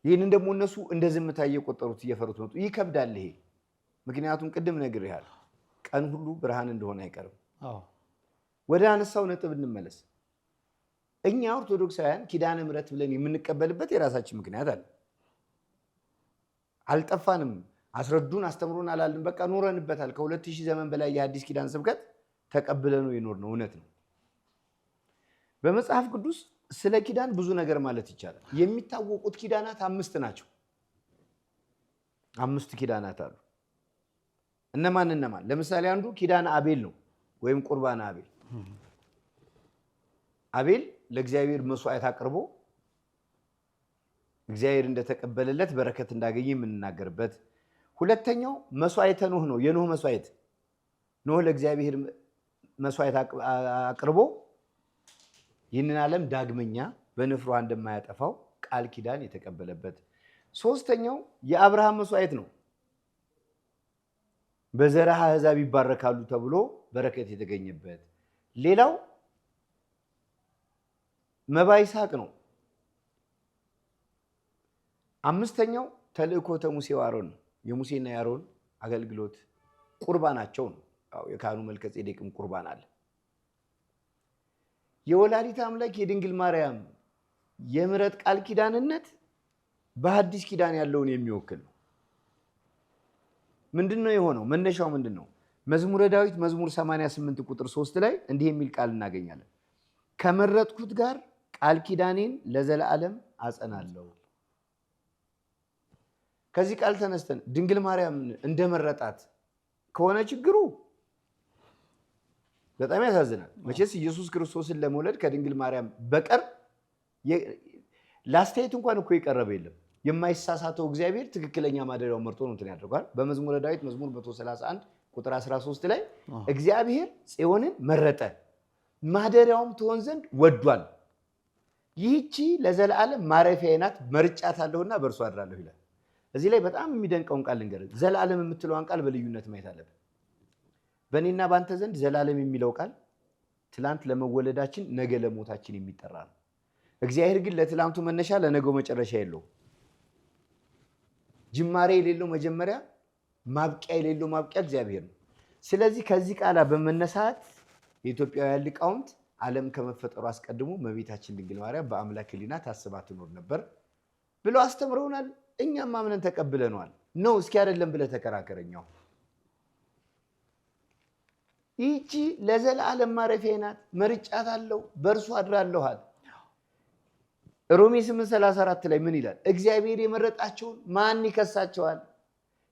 ይህንን ደግሞ እነሱ እንደ ዝምታ እየቆጠሩት እየፈሩት መጡ። ይከብዳል ይሄ። ምክንያቱም ቅድም ነግሬሃለሁ፣ ቀን ሁሉ ብርሃን እንደሆነ አይቀርም። ወደ አነሳው ነጥብ እንመለስ። እኛ ኦርቶዶክሳውያን ኪዳነ ምሕረት ብለን የምንቀበልበት የራሳችን ምክንያት አለ። አልጠፋንም፣ አስረዱን፣ አስተምሩን አላልን። በቃ ኖረንበታል። ከ2000 ዘመን በላይ የአዲስ ኪዳን ስብከት ተቀብለነው የኖርነው እውነት ነው። በመጽሐፍ ቅዱስ ስለ ኪዳን ብዙ ነገር ማለት ይቻላል። የሚታወቁት ኪዳናት 5 ናቸው። 5 ኪዳናት አሉ። እነማን? ለምሳሌ አንዱ ኪዳነ አቤል ነው፣ ወይም ቁርባን አቤል። አቤል ለእግዚአብሔር መስዋዕት አቅርቦ እግዚአብሔር እንደተቀበለለት በረከት እንዳገኘ የምንናገርበት። ሁለተኛው መስዋዕተ ኖህ ነው፣ የኖህ መስዋዕት። ኖህ ለእግዚአብሔር መስዋዕት አቅርቦ ይህንን ዓለም ዳግመኛ በንፍሯ እንደማያጠፋው ቃል ኪዳን የተቀበለበት። ሶስተኛው የአብርሃም መስዋዕት ነው፣ በዘርህ አሕዛብ ይባረካሉ ተብሎ በረከት የተገኘበት። ሌላው መባ ይስሐቅ ነው። አምስተኛው ተልእኮተ ሙሴ ወአሮን ነው፣ የሙሴና የአሮን አገልግሎት ቁርባናቸው ነው። የካህኑ መልከ ጼዴቅም ቁርባን አለ። የወላዲት አምላክ የድንግል ማርያም የምሕረት ቃል ኪዳንነት በሐዲስ ኪዳን ያለውን የሚወክል ነው። ምንድነው የሆነው? መነሻው ምንድነው? መዝሙረ ዳዊት መዝሙር 88 ቁጥር 3 ላይ እንዲህ የሚል ቃል እናገኛለን። ከመረጥኩት ጋር ቃል ኪዳኔን ለዘላለም አጸናለሁ። ከዚህ ቃል ተነስተን ድንግል ማርያም እንደመረጣት ከሆነ ችግሩ በጣም ያሳዝናል። መቼስ ኢየሱስ ክርስቶስን ለመውለድ ከድንግል ማርያም በቀር ለአስተያየት እንኳን እኮ የቀረበ የለም። የማይሳሳተው እግዚአብሔር ትክክለኛ ማደሪያውን መርጦ ነው እንትን ያደርጓል። በመዝሙረ ዳዊት መዝሙር 131 ቁጥር 13 ላይ እግዚአብሔር ጽዮንን መረጠ ማደሪያውም ትሆን ዘንድ ወዷል፣ ይህቺ ለዘላለም ማረፊያዬ ናት፣ መርጫታለሁና በእርሱ አድራለሁ ይላል። እዚህ ላይ በጣም የሚደንቀውን ቃል ልንገርህ። ዘላለም የምትለዋን ቃል በልዩነት ማየት አለብን። በእኔና በአንተ ዘንድ ዘላለም የሚለው ቃል ትላንት ለመወለዳችን ነገ ለሞታችን የሚጠራ ነው። እግዚአብሔር ግን ለትላንቱ መነሻ ለነገው መጨረሻ የለውም። ጅማሬ የሌለው መጀመሪያ፣ ማብቂያ የሌለው ማብቂያ እግዚአብሔር ነው። ስለዚህ ከዚህ ቃል በመነሳት የኢትዮጵያውያን ሊቃውንት ዓለም ከመፈጠሩ አስቀድሞ እመቤታችን ድንግል ማርያም በአምላክ ሕሊና ታስባ ትኖር ነበር ብለው አስተምረውናል። እኛም አምነን ተቀብለነዋል። ነው እስኪ አይደለም ብለህ ተከራከረኛው። ይህቺ ለዘላለም ማረፊያዬ ናት፣ መርጫታለሁ፣ በእርሱ አድራለኋል። ሮሜ 8:34 ላይ ምን ይላል? እግዚአብሔር የመረጣቸውን ማን ይከሳቸዋል?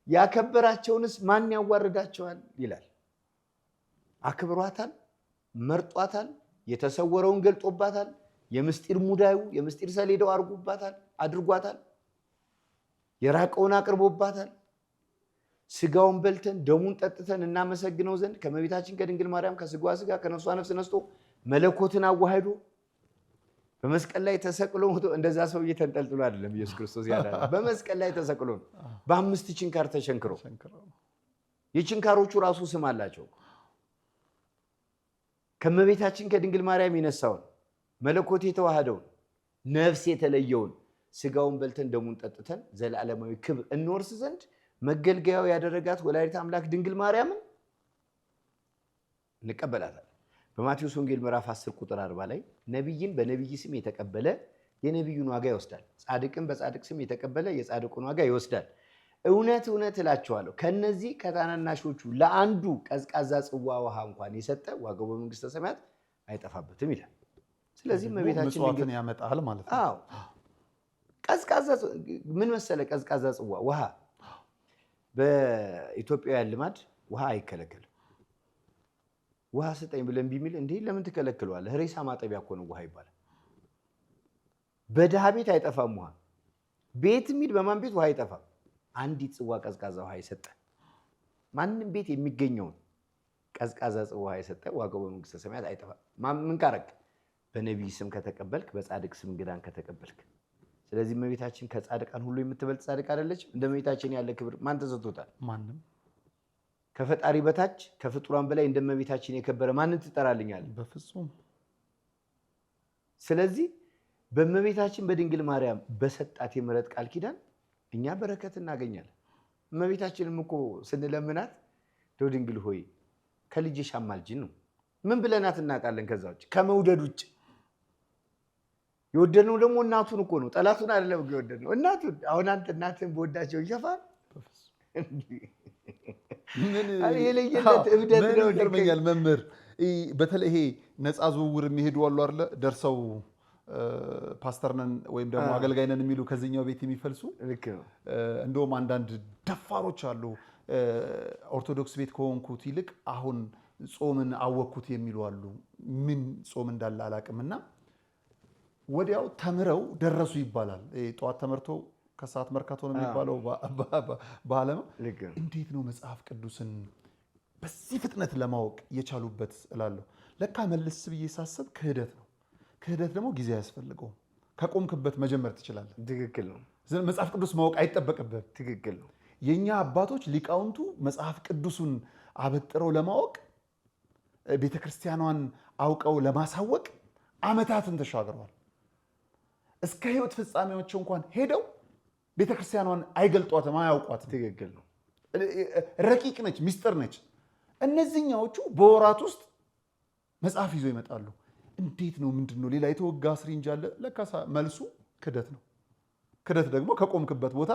ያከበራቸውንስ ማን ያዋርዳቸዋል? ይላል። አክብሯታል፣ መርጧታል፣ የተሰወረውን ገልጦባታል፣ የምስጢር ሙዳዩ የምስጢር ሰሌዳው አድርጓታል፣ የራቀውን አቅርቦባታል። ስጋውን በልተን ደሙን ጠጥተን እናመሰግነው ዘንድ ከመቤታችን ከድንግል ማርያም ከስጋዋ ስጋ ከነፍሷ ነፍስ ነስቶ መለኮትን አዋህዶ በመስቀል ላይ ተሰቅሎ እንደዛ ሰውዬ ተንጠልጥሎ አይደለም ኢየሱስ ክርስቶስ ያዳነ በመስቀል ላይ ተሰቅሎ ነው። በ5 ችንካር ተሸንክሮ የችንካሮቹ ራሱ ስም አላቸው። ከመቤታችን ከድንግል ማርያም የነሳውን መለኮት የተዋሃደውን ነፍስ የተለየውን ስጋውን በልተን ደሙን ጠጥተን ዘላለማዊ ክብር እንወርስ ዘንድ መገልገያው ያደረጋት ወላዲተ አምላክ ድንግል ማርያምን እንቀበላታለን። በማቴዎስ ወንጌል ምዕራፍ 10 ቁጥር 40 ላይ ነብይን በነብይ ስም የተቀበለ የነብዩን ዋጋ ይወስዳል፣ ጻድቅን በጻድቅ ስም የተቀበለ የጻድቁን ዋጋ ይወስዳል። እውነት እውነት እላችኋለሁ ከነዚህ ከታናናሾቹ ለአንዱ ቀዝቃዛ ጽዋ ውሃ እንኳን የሰጠ ዋጋው በመንግስተ ሰማያት አይጠፋበትም ይላል። ስለዚህ እመቤታችን ምጽዋትን ያመጣል ማለት ነው። አዎ ቀዝቃዛ ምን መሰለ ቀዝቃዛ ጽዋ ውሃ በኢትዮጵያውያን ልማድ ውሃ አይከለከልም። ውሃ ስጠኝ ብለን ቢሚል እንዴ ለምን ትከለክለዋለህ? ሬሳ ማጠቢያ እኮ ነው ውሃ ይባላል። በድሃ ቤት አይጠፋም ውሃ። ቤት ሚድ በማን ቤት ውሃ አይጠፋም። አንዲት ጽዋ ቀዝቃዛ ውሃ የሰጠ ማንም ቤት የሚገኘውን ቀዝቃዛ ጽዋ ውሃ የሰጠ ዋጋው በመንግስተ ሰማያት አይጠፋም። ምን ካረክ? በነቢይ ስም ከተቀበልክ፣ በጻድቅ ስም እንግዳን ከተቀበልክ። ስለዚህ እመቤታችን ከጻድቃን ሁሉ የምትበልጥ ጻድቅ አይደለችም። እንደ እመቤታችን ያለ ክብር ማን ተሰጥቶታል? ማንም። ከፈጣሪ በታች ከፍጡራን በላይ እንደ እመቤታችን የከበረ ማንን ትጠራልኛለህ? በፍጹም። ስለዚህ በእመቤታችን በድንግል ማርያም በሰጣት የምሕረት ቃል ኪዳን እኛ በረከት እናገኛለን። እመቤታችንም እኮ ስንለምናት እንደው ድንግል ሆይ ከልጅሽ አማልጂን ነው። ምን ብለናት እናውቃለን? ከዛ ውጭ ከመውደድ ውጭ የወደድነው ደግሞ እናቱን እኮ ነው። ጠላቱን አይደለም የወደድነው እናቱን። አሁን አንተ እናትህን በወዳቸው ይሸፋል? የለየለት እብደት ነው። ይገርመኛል መምህር፣ በተለይ ይሄ ነፃ ዝውውር የሚሄዱ አሉ አይደለ? ደርሰው ፓስተር ነን ወይም ደግሞ አገልጋይ ነን የሚሉ ከዚህኛው ቤት የሚፈልሱ እንደውም አንዳንድ ደፋሮች አሉ። ኦርቶዶክስ ቤት ከሆንኩት ይልቅ አሁን ጾምን አወቅኩት የሚሉ አሉ። ምን ጾም እንዳለ አላቅምና ወዲያው ተምረው ደረሱ ይባላል። ጠዋት ተመርቶ ከሰዓት መርካቶ ነው የሚባለው በዓለም። እንዴት ነው መጽሐፍ ቅዱስን በዚህ ፍጥነት ለማወቅ የቻሉበት እላለሁ። ለካ መልስ ብዬ ሳስብ ክህደት ነው። ክህደት ደግሞ ጊዜ አያስፈልገውም። ከቆምክበት መጀመር ትችላለህ። ትክክል ነው። መጽሐፍ ቅዱስ ማወቅ አይጠበቅብህም። ትክክል ነው። የኛ አባቶች ሊቃውንቱ መጽሐፍ ቅዱሱን አበጥረው ለማወቅ ቤተክርስቲያኗን አውቀው ለማሳወቅ ዓመታትን ተሻግረዋል። እስከ ሕይወት ፍጻሜያቸው እንኳን ሄደው ቤተክርስቲያኗን አይገልጧትም፣ አያውቋትም። ትክክል ነው። ረቂቅ ነች፣ ሚስጥር ነች። እነዚህኛዎቹ በወራት ውስጥ መጽሐፍ ይዞ ይመጣሉ። እንዴት ነው? ምንድን ነው? ሌላ የተወጋ ስሪንጅ አለ። ለካ መልሱ ክህደት ነው። ክህደት ደግሞ ከቆምክበት ቦታ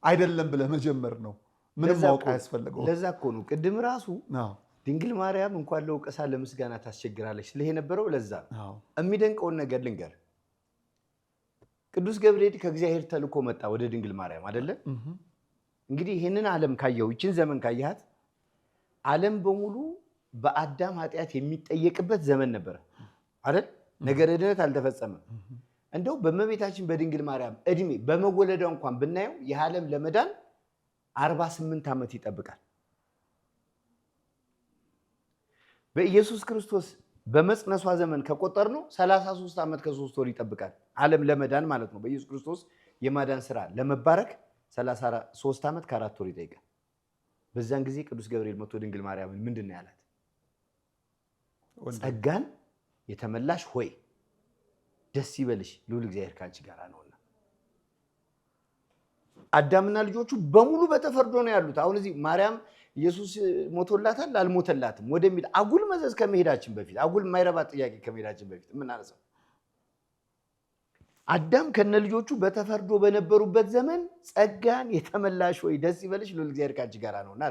አይደለም ብለህ መጀመር ነው። ምንም ማወቅ አያስፈልገው። ለዛ እኮ ነው ቅድም ራሱ ድንግል ማርያም እንኳን ለውቀሳ ለምስጋና ታስቸግራለች ስለህ የነበረው ለዛ ነው። የሚደንቀውን ነገር ልንገር። ቅዱስ ገብርኤል ከእግዚአብሔር ተልኮ መጣ ወደ ድንግል ማርያም አይደለ? እንግዲህ ይህንን ዓለም ካየው ይችን ዘመን ካየሃት ዓለም በሙሉ በአዳም ኃጢአት የሚጠየቅበት ዘመን ነበረ አይደል? ነገረ ድነት አልተፈጸመም። እንደው በእመቤታችን በድንግል ማርያም እድሜ በመወለዷ እንኳን ብናየው ይህ ዓለም ለመዳን 48 ዓመት ይጠብቃል። በኢየሱስ ክርስቶስ በመጽነሷ ዘመን ከቆጠር ነው 33 ዓመት ከ3 ወር ይጠብቃል ዓለም ለመዳን ማለት ነው። በኢየሱስ ክርስቶስ የማዳን ስራ ለመባረክ 33 ዓመት ከ4 ወር ይጠይቃል። በዛን ጊዜ ቅዱስ ገብርኤል መጥቶ ድንግል ማርያምን ምንድን ነው ያላት? ጸጋን የተመላሽ ሆይ ደስ ይበልሽ ልዑል እግዚአብሔር ካንቺ ጋር ነውና። አዳምና ልጆቹ በሙሉ በተፈርዶ ነው ያሉት። አሁን እዚህ ማርያም ኢየሱስ ሞቶላታል አልሞተላትም ወደሚል አጉል መዘዝ ከመሄዳችን በፊት አጉል የማይረባ ጥያቄ ከመሄዳችን በፊት የምናነሳው አዳም ከነ ልጆቹ በተፈርዶ በነበሩበት ዘመን ጸጋን የተመላሽ ሆይ ደስ ይበልሽ ልዑል እግዚአብሔር ካንቺ ጋር ነውና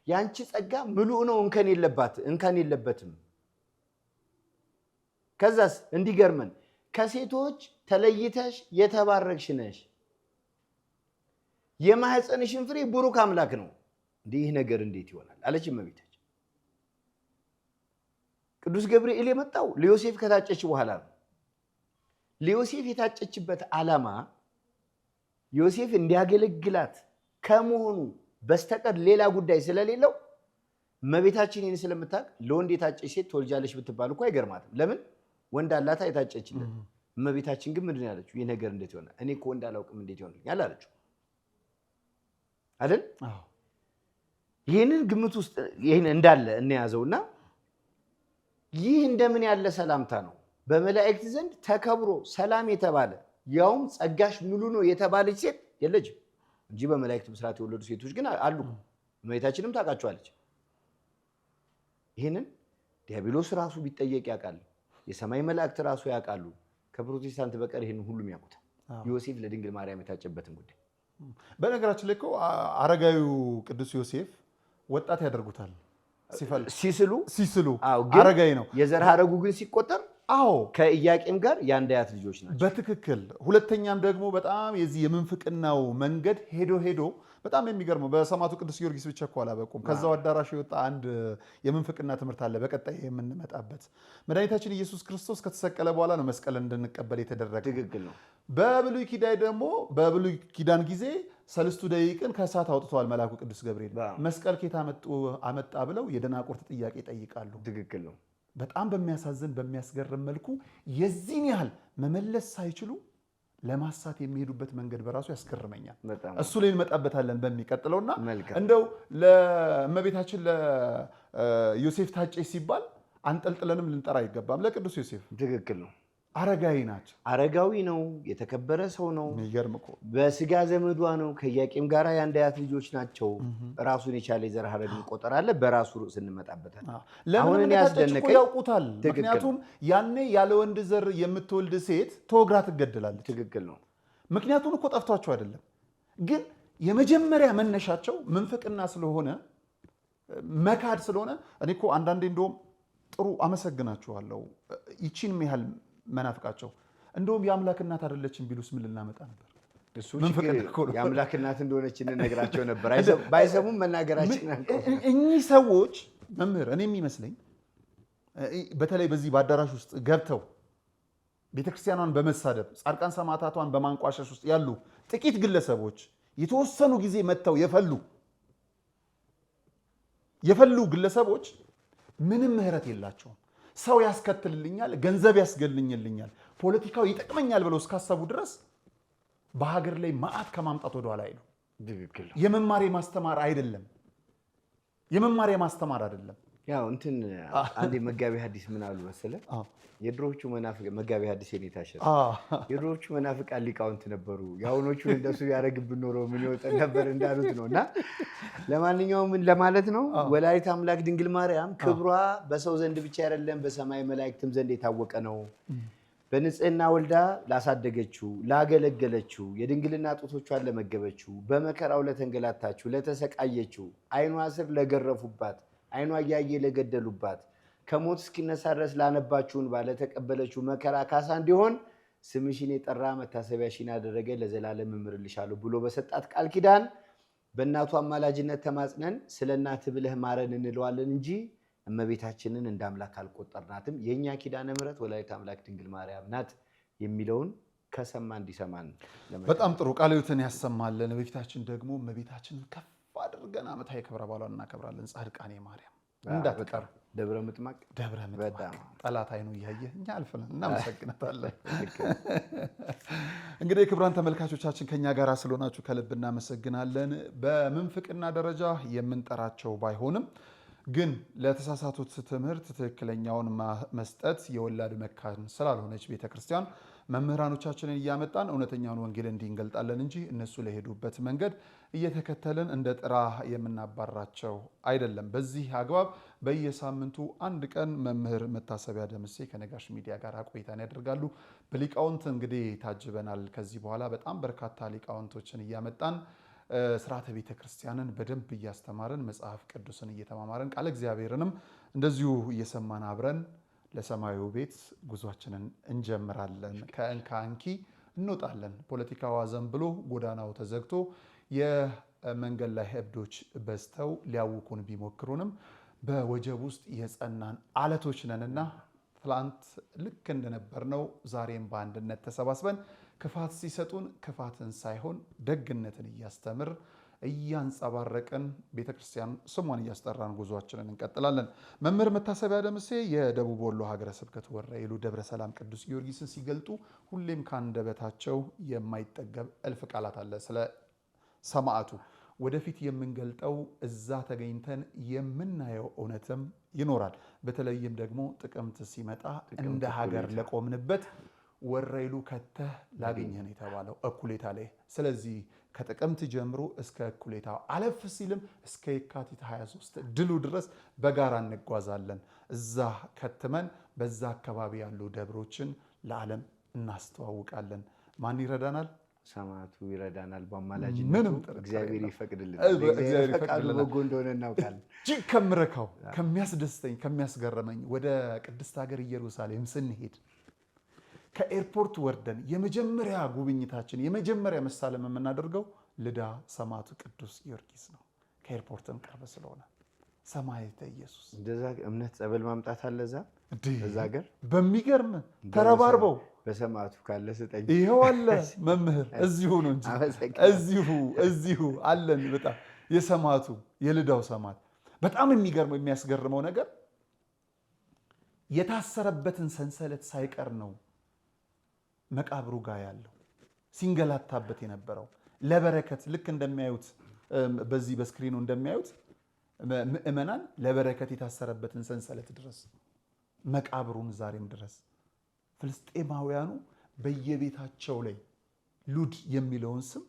ያንቺ ጸጋ ምሉእ ነው፣ እንከን የለበትም። ከዛስ እንዲገርመን ከሴቶች ተለይተሽ የተባረክሽ ነሽ፣ የማህፀንሽን ፍሬ ቡሩክ አምላክ ነው። እንዲህ ነገር እንዴት ይሆናል አለች እመቤታችን። ቅዱስ ገብርኤል የመጣው ለዮሴፍ ከታጨች በኋላ ነው። ለዮሴፍ የታጨችበት ዓላማ ዮሴፍ እንዲያገለግላት ከመሆኑ በስተቀር ሌላ ጉዳይ ስለሌለው እመቤታችን ይህን ስለምታውቅ ለወንድ የታጨች ሴት ትወልጃለሽ ብትባል እኮ አይገርማትም። ለምን ወንድ አላታ የታጨችለት። እመቤታችን ግን ምንድን ያለችው? ይህ ነገር እንዴት ይሆናል? እኔ እኮ ወንድ አላውቅም እንዴት ይሆንልኛል አለችው አይደል? ይህንን ግምት ውስጥ ይህን እንዳለ እንያዘውና ይህ እንደምን ያለ ሰላምታ ነው! በመላእክት ዘንድ ተከብሮ ሰላም የተባለ ያውም ጸጋሽ ሙሉ ነው የተባለች ሴት የለችም እንጂ በመላእክት ብስራት የወለዱ ሴቶች ግን አሉ። እመቤታችንም ታውቃቸዋለች። ይህንን ዲያብሎስ ራሱ ቢጠየቅ ያውቃል። የሰማይ መላእክት ራሱ ያውቃሉ። ከፕሮቴስታንት በቀር ይህን ሁሉም ያውቁታል። ዮሴፍ ለድንግል ማርያም የታጨበትን ጉዳይ በነገራችን ላይ እኮ አረጋዊው ቅዱስ ዮሴፍ ወጣት ያደርጉታል ሲስሉ አረጋዊ ነው። የዘር ሐረጉ ግን ሲቆጠር ከኢያቄም ጋር የአንድ አያት ልጆች ናቸው። በትክክል ሁለተኛም ደግሞ በጣም የዚህ የምንፍቅናው መንገድ ሄዶ በጣም የሚገርመው በሰማዕቱ ቅዱስ ጊዮርጊስ ብቻ እኮ አላበቁም። ከዛው አዳራሽ የወጣ አንድ የምንፍቅና ትምህርት አለ። በቀጣይ የምንመጣበት መድኃኒታችን ኢየሱስ ክርስቶስ ከተሰቀለ በኋላ ነው መስቀልን እንድንቀበል የተደረገ። ትክክል ነው። በብሉይ ኪዳን ጊዜ ሰለስቱ ደቂቅን ከእሳት አውጥተዋል መልአኩ ቅዱስ ገብርኤል። መስቀል ኬት አመጣ ብለው የደናቁርት ጥያቄ ይጠይቃሉ። ትክክል ነው። በጣም በሚያሳዝን በሚያስገርም መልኩ የዚህን ያህል መመለስ ሳይችሉ ለማሳት የሚሄዱበት መንገድ በራሱ ያስገርመኛል። እሱ ላይ እንመጣበታለን በሚቀጥለውና እንደው ለእመቤታችን ለዮሴፍ ታጨች ሲባል አንጠልጥለንም ልንጠራ አይገባም። ለቅዱስ ዮሴፍ ትክክል ነው። አረጋዊ ናቸው። አረጋዊ ነው። የተከበረ ሰው ነው። የሚገርም እኮ በስጋ ዘመዷ ነው። ከኢያቄም ጋር የአንድ አያት ልጆች ናቸው። ራሱን የቻለ የዘር ሐረግ ቆጠር አለ። በራሱ ርዕስ እንመጣበታል። ለምን ያስደነቀኝ ያውቁታል። ምክንያቱም ያኔ ያለ ወንድ ዘር የምትወልድ ሴት ተወግራ ትገደላለች። ትክክል ነው። ምክንያቱም እኮ ጠፍቷቸው አይደለም፣ ግን የመጀመሪያ መነሻቸው ምንፍቅና ስለሆነ መካድ ስለሆነ እኔ እኮ አንዳንዴ እንደውም ጥሩ አመሰግናችኋለሁ ይቺንም ያህል መናፍቃቸው እንደውም የአምላክ እናት አይደለችም ቢሉስ ምን ልናመጣ ነበር? የአምላክ እናት እንደሆነች እንነግራቸው ነበር። ባይሰሙም መናገራችን እኚህ ሰዎች መምህር እኔ የሚመስለኝ በተለይ በዚህ በአዳራሽ ውስጥ ገብተው ቤተክርስቲያኗን በመሳደብ ጻድቃን ሰማዕታቷን በማንቋሸሽ ውስጥ ያሉ ጥቂት ግለሰቦች የተወሰኑ ጊዜ መጥተው የፈሉ ግለሰቦች ምንም ምህረት የላቸውም። ሰው ያስከትልልኛል፣ ገንዘብ ያስገልኝልኛል፣ ፖለቲካው ይጠቅመኛል ብለው እስካሰቡ ድረስ በሀገር ላይ መዓት ከማምጣት ወደኋላ አይሉ። የመማር ማስተማር አይደለም። ያው እንትን አንዴ መጋቢ ሐዲስ ምን አሉ መሰለህ? የድሮዎቹ መጋቢ ሐዲስ የኔታሸር የድሮዎቹ መናፍቃን ሊቃውንት ነበሩ፣ የአሁኖቹን እንደሱ ያደረግብን ኖሮ ምን ይወጣ ነበር እንዳሉት ነው። እና ለማንኛውም ምን ለማለት ነው፣ ወላዲተ አምላክ ድንግል ማርያም ክብሯ በሰው ዘንድ ብቻ አይደለም በሰማይ መላእክትም ዘንድ የታወቀ ነው። በንጽህና ወልዳ ላሳደገችው፣ ላገለገለችው፣ የድንግልና ጡቶቿን ለመገበችው፣ በመከራው ለተንገላታችው፣ ለተሰቃየችው፣ ዓይኗ ስር ለገረፉባት፣ ዓይኗ እያየ ለገደሉባት፣ ከሞት እስኪነሳ ድረስ ላነባችሁን ባለተቀበለችው መከራ ካሳ እንዲሆን ስምሽን የጠራ መታሰቢያሽን ያደረገ ለዘላለም እምርልሻለሁ ብሎ በሰጣት ቃል ኪዳን በእናቱ አማላጅነት ተማጽነን ስለ እናትህ ብለህ ማረን እንለዋለን እንጂ እመቤታችንን እንደ አምላክ አልቆጠርናትም። የእኛ ኪዳነ ምሕረት ወላዲተ አምላክ ድንግል ማርያም ናት የሚለውን ከሰማ እንዲሰማን። በጣም ጥሩ ቃለ ሕይወትን ያሰማልን። እመቤታችን ደግሞ እመቤታችንን ከፍ አድርገን ዓመታዊ ክብረ በዓሏን እናከብራለን። ጻድቃኔ ማርያም እንዳትቀር ደብረ ምጥማቅ ጠላት አይኑ እያየ እኛ አልፈናል። እናመሰግናታለን። እንግዲህ ክቡራን ተመልካቾቻችን ከኛ ጋር ስለሆናችሁ ከልብ እናመሰግናለን። በምንፍቅና ደረጃ የምንጠራቸው ባይሆንም ግን ለተሳሳቱት ትምህርት ትክክለኛውን መስጠት የወላድ መካን ስላልሆነች ቤተክርስቲያን መምህራኖቻችንን እያመጣን እውነተኛውን ወንጌል እንዲንገልጣለን እንጂ እነሱ ለሄዱበት መንገድ እየተከተልን እንደ ጥራ የምናባራቸው አይደለም። በዚህ አግባብ በየሳምንቱ አንድ ቀን መምህር መታሰቢያ ደምሴ ከነጋሽ ሚዲያ ጋር ቆይታን ያደርጋሉ። በሊቃውንት እንግዲህ ታጅበናል። ከዚህ በኋላ በጣም በርካታ ሊቃውንቶችን እያመጣን ስርዓተ ቤተ ክርስቲያንን በደንብ እያስተማርን መጽሐፍ ቅዱስን እየተማማርን ቃለ እግዚአብሔርንም እንደዚሁ እየሰማን አብረን ለሰማዩ ቤት ጉዟችንን እንጀምራለን። ከእንካ እንኪ እንወጣለን። ፖለቲካው ዘንብሎ ጎዳናው ተዘግቶ የመንገድ ላይ እብዶች በዝተው ሊያውኩን ቢሞክሩንም በወጀብ ውስጥ የጸናን አለቶች ነንና ትላንት ልክ እንደነበርነው ዛሬም በአንድነት ተሰባስበን ክፋት ሲሰጡን ክፋትን ሳይሆን ደግነትን እያስተምር እያንጸባረቅን ቤተክርስቲያን ስሟን እያስጠራን ጉዟችንን እንቀጥላለን። መምህር መታሰቢያ ደምሴ የደቡብ ወሎ ሀገረ ስብከት ወረኢሉ ደብረ ሰላም ቅዱስ ጊዮርጊስን ሲገልጡ ሁሌም ካንደበታቸው የማይጠገብ እልፍ ቃላት አለ ስለ ሰማዕቱ። ወደፊት የምንገልጠው እዛ ተገኝተን የምናየው እውነትም ይኖራል። በተለይም ደግሞ ጥቅምት ሲመጣ እንደ ሀገር ለቆምንበት ወረኢሉ ከተህ ላገኘን የተባለው እኩሌታ ላይ። ስለዚህ ከጥቅምት ጀምሮ እስከ እኩሌታው አለፍ ሲልም እስከ የካቲት 23 ድሉ ድረስ በጋራ እንጓዛለን። እዛ ከትመን በዛ አካባቢ ያሉ ደብሮችን ለዓለም እናስተዋውቃለን። ማን ይረዳናል? ሰማዕቱ ይረዳናል። በአማላጅነቱ እግዚአብሔር ይፈቅድልናል። እግዚአብሔር ፈቃዱ በጎ እንደሆነ እናውቃለን። እጅግ ከምረካው ከሚያስደስተኝ ከሚያስገርመኝ ወደ ቅድስት ሀገር ኢየሩሳሌም ስንሄድ ከኤርፖርት ወርደን የመጀመሪያ ጉብኝታችን የመጀመሪያ መሳለም የምናደርገው ልዳ ሰማዕቱ ቅዱስ ጊዮርጊስ ነው። ከኤርፖርትም ቅርብ ስለሆነ ሰማዕተ ኢየሱስ እንደዛ እምነት ጸበል ማምጣት አለ እዛ ሀገር በሚገርም ተረባርበው በሰማዕቱ ካለ ስጠኝ። ይሄው አለ መምህር እዚሁ ነው እንጂ እዚሁ አለን። በጣም የሰማዕቱ የልዳው ሰማዕት በጣም የሚገርመው የሚያስገርመው ነገር የታሰረበትን ሰንሰለት ሳይቀር ነው መቃብሩ ጋር ያለው ሲንገላታበት የነበረው ለበረከት ልክ እንደሚያዩት በዚህ በስክሪኑ እንደሚያዩት ምእመናን ለበረከት የታሰረበትን ሰንሰለት ድረስ መቃብሩን ዛሬም ድረስ ፍልስጤማውያኑ በየቤታቸው ላይ ሉድ የሚለውን ስም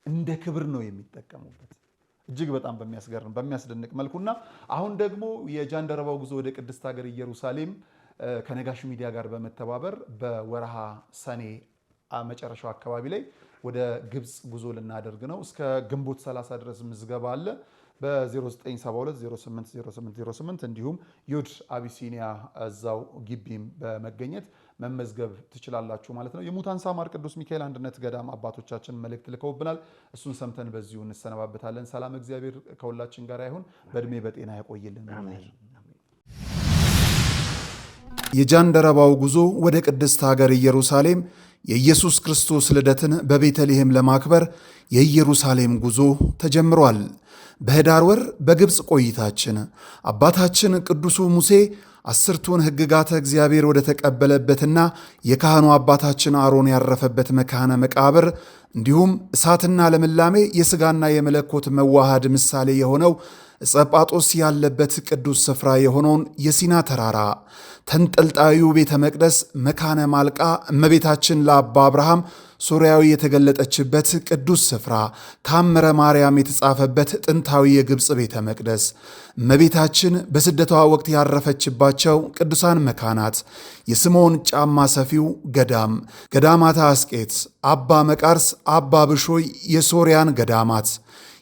እንደ ክብር ነው የሚጠቀሙበት። እጅግ በጣም በሚያስገርም በሚያስደንቅ መልኩና አሁን ደግሞ የጃንደረባው ጉዞ ወደ ቅድስት ሀገር ኢየሩሳሌም ከነጋሽ ሚዲያ ጋር በመተባበር በወርሃ ሰኔ መጨረሻው አካባቢ ላይ ወደ ግብጽ ጉዞ ልናደርግ ነው። እስከ ግንቦት 30 ድረስ ምዝገባ አለ። በ0972080808 እንዲሁም ዩድ አቢሲኒያ እዛው ግቢም በመገኘት መመዝገብ ትችላላችሁ ማለት ነው። የሙታንሳ ማር ቅዱስ ሚካኤል አንድነት ገዳም አባቶቻችን መልእክት ልከውብናል። እሱን ሰምተን በዚሁ እንሰነባበታለን። ሰላም እግዚአብሔር ከሁላችን ጋር ይሁን። በእድሜ በጤና ያቆይልን። የጃንደረባው ጉዞ ወደ ቅድስት ሀገር ኢየሩሳሌም የኢየሱስ ክርስቶስ ልደትን በቤተልሔም ለማክበር የኢየሩሳሌም ጉዞ ተጀምሯል። በህዳር ወር በግብፅ ቆይታችን አባታችን ቅዱሱ ሙሴ 10ቱን ሕግጋተ እግዚአብሔር ወደ ተቀበለበትና የካህኑ አባታችን አሮን ያረፈበት መካነ መቃብር እንዲሁም እሳትና ልምላሜ የሥጋና የመለኮት መዋሃድ ምሳሌ የሆነው ዕፀ ጳጦስ ያለበት ቅዱስ ስፍራ የሆነውን የሲና ተራራ፣ ተንጠልጣዩ ቤተ መቅደስ መካነ ማልቃ እመቤታችን ለአባ አብርሃም ሶርያዊ የተገለጠችበት ቅዱስ ስፍራ፣ ታምረ ማርያም የተጻፈበት ጥንታዊ የግብፅ ቤተ መቅደስ፣ እመቤታችን በስደቷ ወቅት ያረፈችባቸው ቅዱሳን መካናት፣ የስምዖን ጫማ ሰፊው ገዳም፣ ገዳማታ አስቄት፣ አባ መቃርስ፣ አባ ብሾይ የሶርያን ገዳማት፣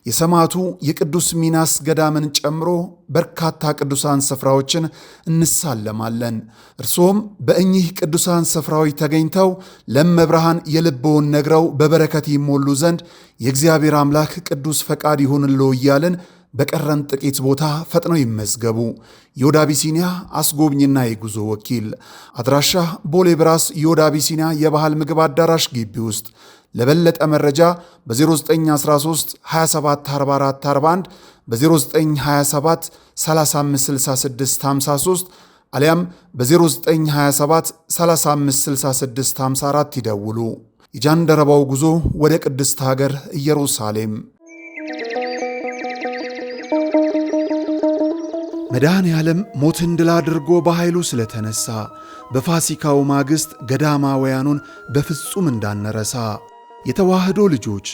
የሰማዕቱ የቅዱስ ሚናስ ገዳምን ጨምሮ በርካታ ቅዱሳን ስፍራዎችን እንሳለማለን። እርሶም በእኚህ ቅዱሳን ስፍራዎች ተገኝተው ለመብርሃን የልብውን ነግረው በበረከት ይሞሉ ዘንድ የእግዚአብሔር አምላክ ቅዱስ ፈቃድ ይሁንልዎ እያልን በቀረን ጥቂት ቦታ ፈጥነው ይመዝገቡ። ዮድ አቢሲኒያ አስጎብኝና የጉዞ ወኪል። አድራሻ ቦሌ ብራስ ዮድ አቢሲኒያ የባህል ምግብ አዳራሽ ግቢ ውስጥ። ለበለጠ መረጃ በ0913 27 44 41 በ0927 3566 53 አሊያም በ0927 3566 54 ይደውሉ። የጃንደረባው ጉዞ ወደ ቅድስት ሀገር ኢየሩሳሌም። መድኃኔ ዓለም ሞትን ድል አድርጎ በኃይሉ ስለተነሳ በፋሲካው ማግስት ገዳማውያኑን በፍጹም እንዳንረሳ የተዋህዶ ልጆች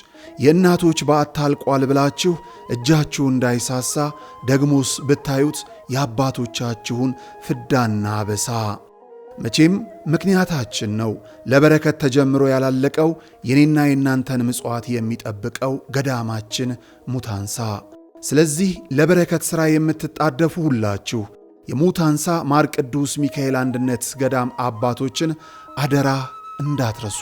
የእናቶች በዓት አልቋል ብላችሁ እጃችሁ እንዳይሳሳ ደግሞስ ብታዩት የአባቶቻችሁን ፍዳና አበሳ። መቼም ምክንያታችን ነው ለበረከት ተጀምሮ ያላለቀው የኔና የናንተን ምጽዋት የሚጠብቀው ገዳማችን ሙታንሳ። ስለዚህ ለበረከት ሥራ የምትጣደፉ ሁላችሁ የሙታንሳ ማር ቅዱስ ሚካኤል አንድነት ገዳም አባቶችን አደራ እንዳትረሱ።